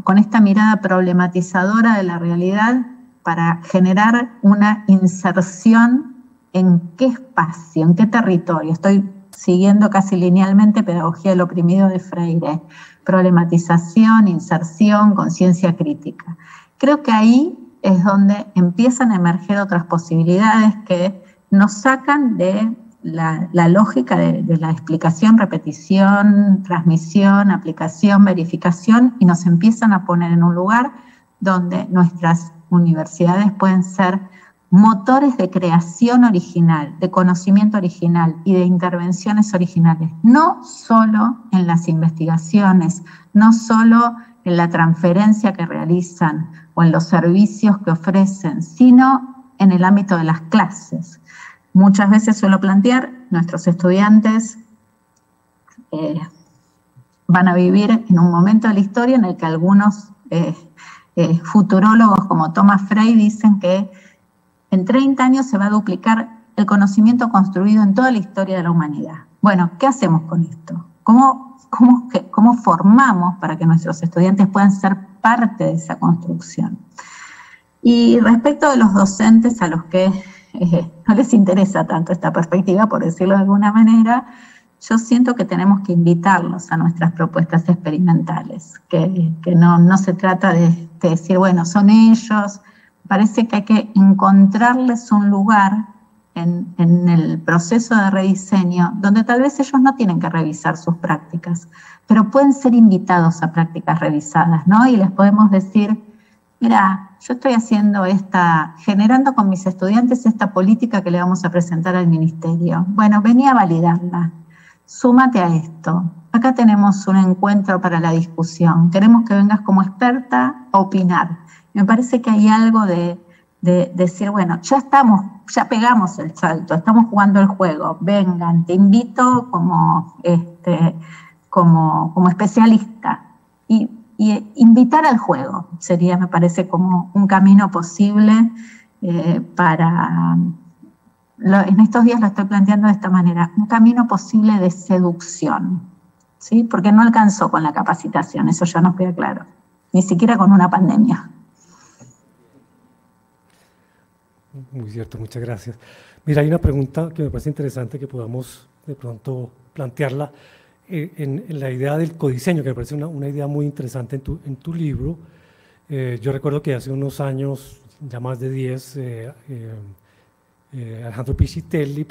con esta mirada problematizadora de la realidad para generar una inserción en qué espacio, en qué territorio. Estoy siguiendo casi linealmente Pedagogía del Oprimido de Freire. Problematización, inserción, conciencia crítica. Creo que ahí es donde empiezan a emerger otras posibilidades que nos sacan de la lógica de la explicación, repetición, transmisión, aplicación, verificación, y nos empiezan a poner en un lugar donde nuestras universidades pueden ser motores de creación original, de conocimiento original y de intervenciones originales, no solo en las investigaciones, no solo en la transferencia que realizan o en los servicios que ofrecen, sino en el ámbito de las clases. Muchas veces suelo plantear, nuestros estudiantes van a vivir en un momento de la historia en el que algunos futurólogos como Thomas Frey dicen que en 30 años se va a duplicar el conocimiento construido en toda la historia de la humanidad. Bueno, ¿qué hacemos con esto? ¿Cómo formamos para que nuestros estudiantes puedan ser parte de esa construcción? Y respecto de los docentes a los que no les interesa tanto esta perspectiva, por decirlo de alguna manera, yo siento que tenemos que invitarlos a nuestras propuestas experimentales, que no se trata de decir, bueno, son ellos. Parece que hay que encontrarles un lugar en el proceso de rediseño, donde tal vez ellos no tienen que revisar sus prácticas, pero pueden ser invitados a prácticas revisadas, ¿no? Y les podemos decir, mira, yo estoy generando con mis estudiantes esta política que le vamos a presentar al ministerio. Bueno, vení a validarla, súmate a esto. Acá tenemos un encuentro para la discusión. Queremos que vengas como experta a opinar. Me parece que hay algo de decir, bueno, ya pegamos el salto, estamos jugando el juego, vengan, te invito como especialista. Y invitar al juego sería, me parece, como un camino posible en estos días lo estoy planteando de esta manera, un camino posible de seducción, ¿sí? Porque no alcanzó con la capacitación, eso ya nos queda claro, ni siquiera con una pandemia. Muy cierto, muchas gracias. Mira, hay una pregunta que me parece interesante que podamos de pronto plantearla en la idea del codiseño, que me parece una idea muy interesante en tu libro. Yo recuerdo que hace unos años, ya más de 10, Alejandro Piscitelli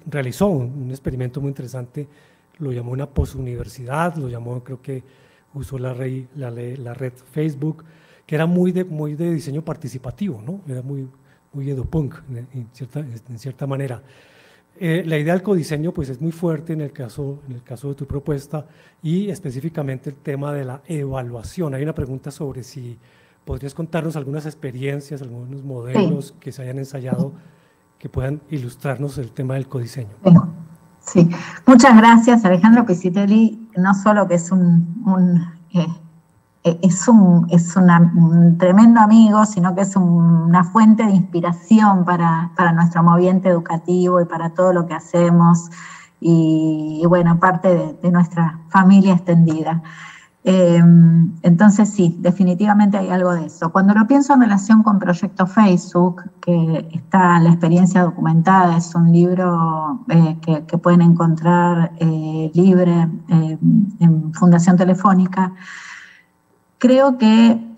realizó un experimento muy interesante, lo llamó una posuniversidad, creo que usó la red Facebook, que era muy de diseño participativo, ¿no? Era muy edupunk en cierta manera. La idea del codiseño pues es muy fuerte en el caso de tu propuesta, y específicamente el tema de la evaluación. Hay una pregunta sobre si podrías contarnos algunas experiencias, algunos modelos que se hayan ensayado que puedan ilustrarnos el tema del codiseño. Sí. Muchas gracias, Alejandro Piscitelli. No solo que es un tremendo amigo, sino que es una fuente de inspiración para nuestro moviente educativo y para todo lo que hacemos, y bueno, parte de nuestra familia extendida. Entonces sí, definitivamente hay algo de eso. Cuando lo pienso en relación con Proyecto Facebook, que está la experiencia documentada, es un libro que pueden encontrar libre en Fundación Telefónica. Creo que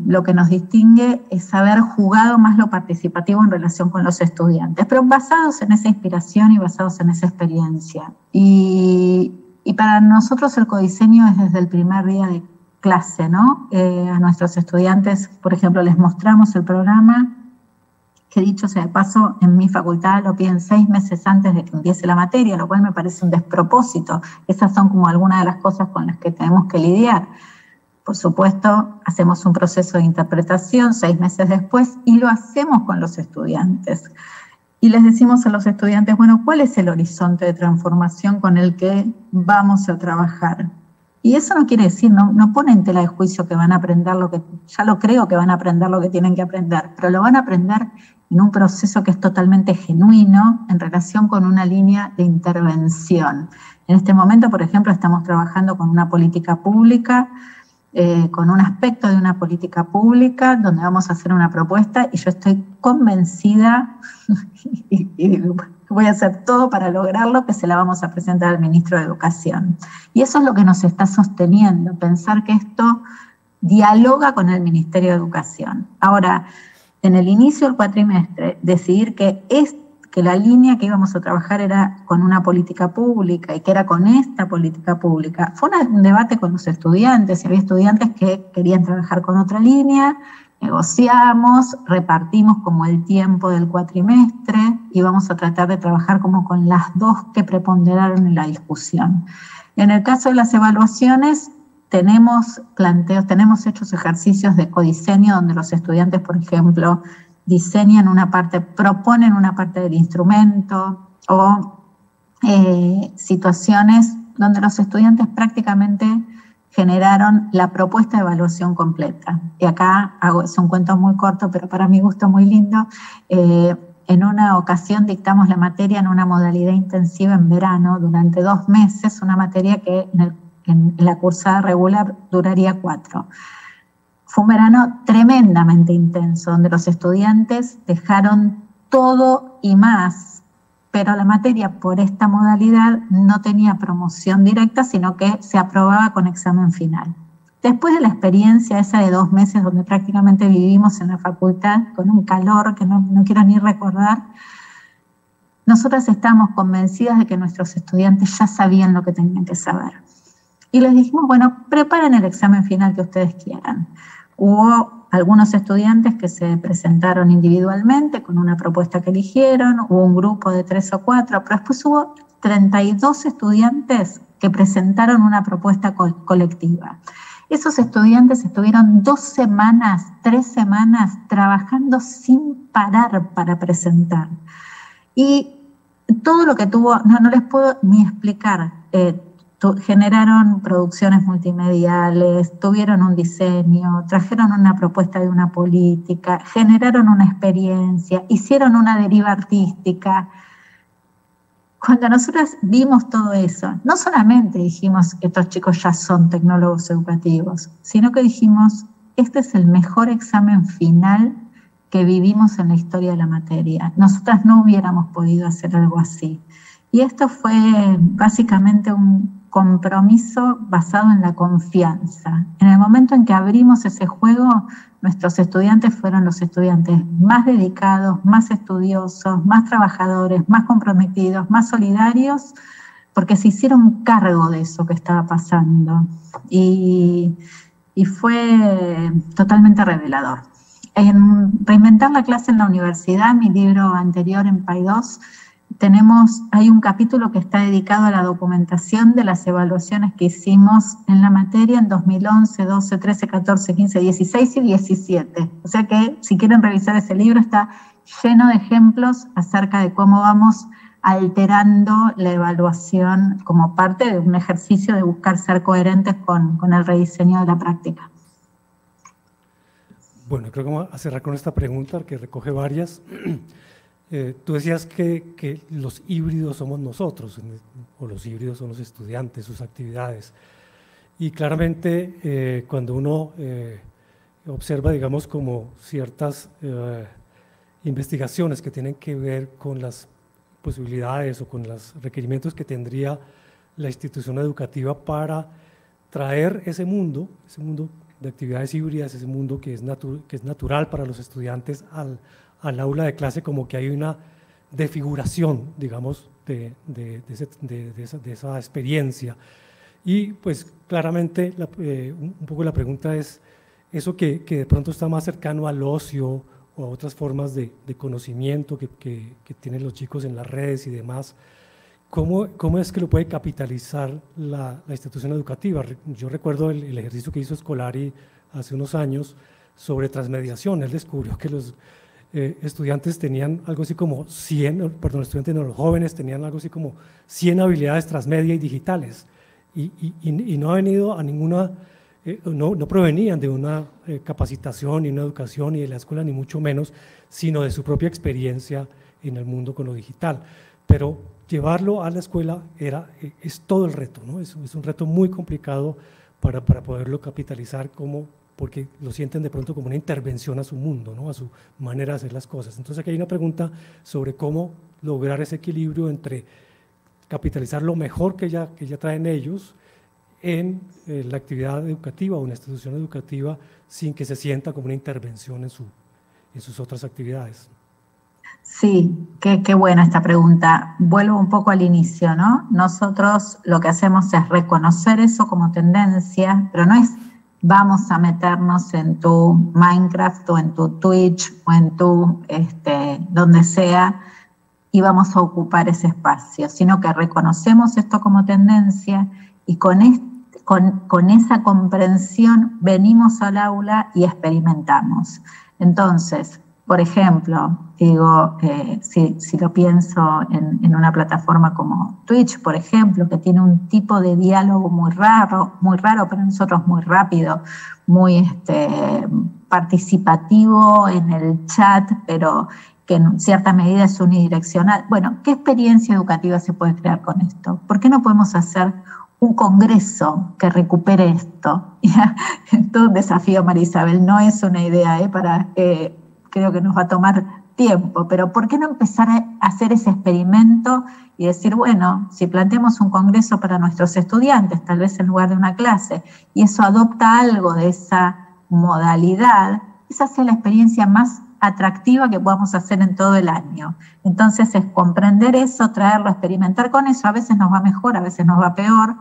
lo que nos distingue es haber jugado más lo participativo en relación con los estudiantes, pero basados en esa inspiración y basados en esa experiencia. Y para nosotros el codiseño es desde el primer día de clase, ¿no? A nuestros estudiantes, por ejemplo, les mostramos el programa, que dicho sea de paso, en mi facultad lo piden 6 meses antes de que empiece la materia, lo cual me parece un despropósito. Esas son como algunas de las cosas con las que tenemos que lidiar. Por supuesto, hacemos un proceso de interpretación 6 meses después y lo hacemos con los estudiantes. Y les decimos a los estudiantes, bueno, ¿cuál es el horizonte de transformación con el que vamos a trabajar? Y eso no quiere decir, no pone en tela de juicio que van a aprender ya lo creo que van a aprender lo que tienen que aprender, pero lo van a aprender en un proceso que es totalmente genuino en relación con una línea de intervención. En este momento, por ejemplo, estamos trabajando con una política pública, con un aspecto de una política pública donde vamos a hacer una propuesta, y yo estoy convencida y voy a hacer todo para lograrlo, que se la vamos a presentar al ministro de Educación. Y eso es lo que nos está sosteniendo, pensar que esto dialoga con el Ministerio de Educación. Ahora, en el inicio del cuatrimestre, decidir que la línea que íbamos a trabajar era con una política pública y que era con esta política pública. Fue un debate con los estudiantes, y había estudiantes que querían trabajar con otra línea, negociamos, repartimos como el tiempo del cuatrimestre y vamos a tratar de trabajar como con las dos que preponderaron en la discusión. En el caso de las evaluaciones, tenemos hechos ejercicios de codiseño donde los estudiantes, por ejemplo, diseñan una parte, proponen una parte del instrumento, o situaciones donde los estudiantes prácticamente generaron la propuesta de evaluación completa. Y acá es un cuento muy corto, pero para mi gusto muy lindo. En una ocasión dictamos la materia en una modalidad intensiva en verano, durante 2 meses, una materia que en la cursada regular duraría 4. Fue un verano tremendamente intenso, donde los estudiantes dejaron todo y más, pero la materia por esta modalidad no tenía promoción directa, sino que se aprobaba con examen final. después de la experiencia esa de 2 meses donde prácticamente vivimos en la facultad con un calor que no quiero ni recordar, nosotras estábamos convencidas de que nuestros estudiantes ya sabían lo que tenían que saber. Y les dijimos, bueno, preparen el examen final que ustedes quieran. Hubo algunos estudiantes que se presentaron individualmente con una propuesta que eligieron, hubo un grupo de 3 o 4, pero después hubo 32 estudiantes que presentaron una propuesta colectiva. Esos estudiantes estuvieron 2 semanas, 3 semanas trabajando sin parar para presentar. Y todo lo que tuvo, no les puedo ni explicar, generaron producciones multimediales, tuvieron un diseño, trajeron una propuesta de una política, generaron una experiencia, hicieron una deriva artística. Cuando nosotras vimos todo eso, no solamente dijimos que estos chicos ya son tecnólogos educativos, sino que dijimos, este es el mejor examen final que vivimos en la historia de la materia. Nosotras no hubiéramos podido hacer algo así. Y esto fue básicamente un compromiso basado en la confianza. En el momento en que abrimos ese juego, nuestros estudiantes fueron los estudiantes más dedicados, más estudiosos, más trabajadores, más comprometidos, más solidarios, porque se hicieron cargo de eso que estaba pasando. Y fue totalmente revelador. En Reinventar la clase en la universidad, mi libro anterior en PAI 2, hay un capítulo que está dedicado a la documentación de las evaluaciones que hicimos en la materia en 2011, 12, 13, 14, 15, 16 y 17. O sea que si quieren revisar ese libro está lleno de ejemplos acerca de cómo vamos alterando la evaluación como parte de un ejercicio de buscar ser coherentes con el rediseño de la práctica. Bueno, creo que vamos a cerrar con esta pregunta que recoge varias. Tú decías que los híbridos somos nosotros, o los híbridos son los estudiantes, sus actividades. Y claramente cuando uno observa, digamos, como ciertas investigaciones que tienen que ver con las posibilidades o con los requerimientos que tendría la institución educativa para traer ese mundo de actividades híbridas, ese mundo que es natural para los estudiantes al aula de clase, como que hay una desfiguración, digamos, de esa experiencia. Y pues claramente un poco la pregunta es, eso que de pronto está más cercano al ocio o a otras formas de conocimiento que tienen los chicos en las redes y demás, ¿cómo es que lo puede capitalizar la institución educativa? Yo recuerdo el ejercicio que hizo Scolari hace unos años sobre transmediación. Él descubrió que los estudiantes tenían algo así como los jóvenes tenían algo así como 100 habilidades transmedia y digitales, y no ha venido a ninguna, no provenían de una capacitación, ni una educación, ni de la escuela, ni mucho menos, sino de su propia experiencia en el mundo con lo digital. Pero llevarlo a la escuela es todo el reto, ¿no? Es un reto muy complicado para poderlo capitalizar porque lo sienten de pronto como una intervención a su mundo, ¿no? A su manera de hacer las cosas. Entonces aquí hay una pregunta sobre cómo lograr ese equilibrio entre capitalizar lo mejor que ya traen ellos en la actividad educativa o en la institución educativa sin que se sienta como una intervención en sus otras actividades. Sí, qué buena esta pregunta. Vuelvo un poco al inicio, ¿no? Nosotros lo que hacemos es reconocer eso como tendencia, pero no es vamos a meternos en tu Minecraft o en tu Twitch o en tu donde sea y vamos a ocupar ese espacio, sino que reconocemos esto como tendencia y con esa comprensión venimos al aula y experimentamos. Entonces, por ejemplo, digo, si lo pienso en una plataforma como Twitch, por ejemplo, que tiene un tipo de diálogo muy raro, pero nosotros muy rápido, muy participativo en el chat, pero que en cierta medida es unidireccional. Bueno, ¿qué experiencia educativa se puede crear con esto? ¿Por qué no podemos hacer un congreso que recupere esto? Todo un desafío, María Isabel, no es una idea, creo que nos va a tomar tiempo, pero ¿por qué no empezar a hacer ese experimento y decir, bueno, si planteamos un congreso para nuestros estudiantes, tal vez en lugar de una clase, y eso adopta algo de esa modalidad, esa sea la experiencia más atractiva que podamos hacer en todo el año. Entonces es comprender eso, traerlo, experimentar con eso, a veces nos va mejor, a veces nos va peor,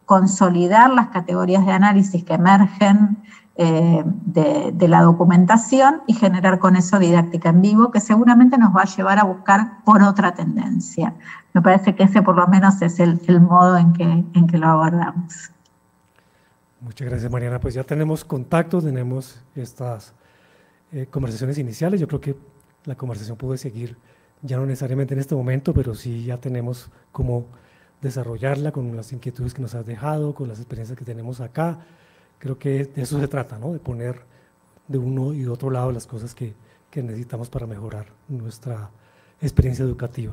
consolidar las categorías de análisis que emergen de la documentación y generar con eso didáctica en vivo, que seguramente nos va a llevar a buscar por otra tendencia. Me parece que ese por lo menos es el modo en que lo abordamos. Muchas gracias, Mariana. Pues ya tenemos contacto, tenemos estas conversaciones iniciales. Yo creo que la conversación puede seguir, ya no necesariamente en este momento, pero sí ya tenemos cómo desarrollarla con las inquietudes que nos has dejado, con las experiencias que tenemos acá. Creo que de eso se trata, ¿no? De poner de uno y de otro lado las cosas que necesitamos para mejorar nuestra experiencia educativa.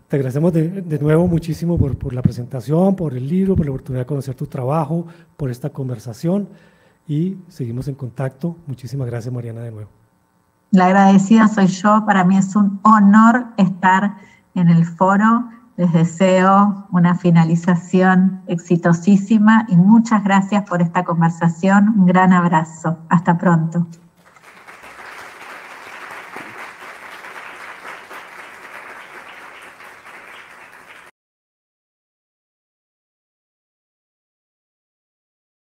Te agradecemos de nuevo muchísimo por la presentación, por el libro, por la oportunidad de conocer tu trabajo, por esta conversación y seguimos en contacto. Muchísimas gracias, Mariana, de nuevo. La agradecida soy yo, para mí es un honor estar en el foro. Les deseo una finalización exitosísima y muchas gracias por esta conversación. Un gran abrazo. Hasta pronto.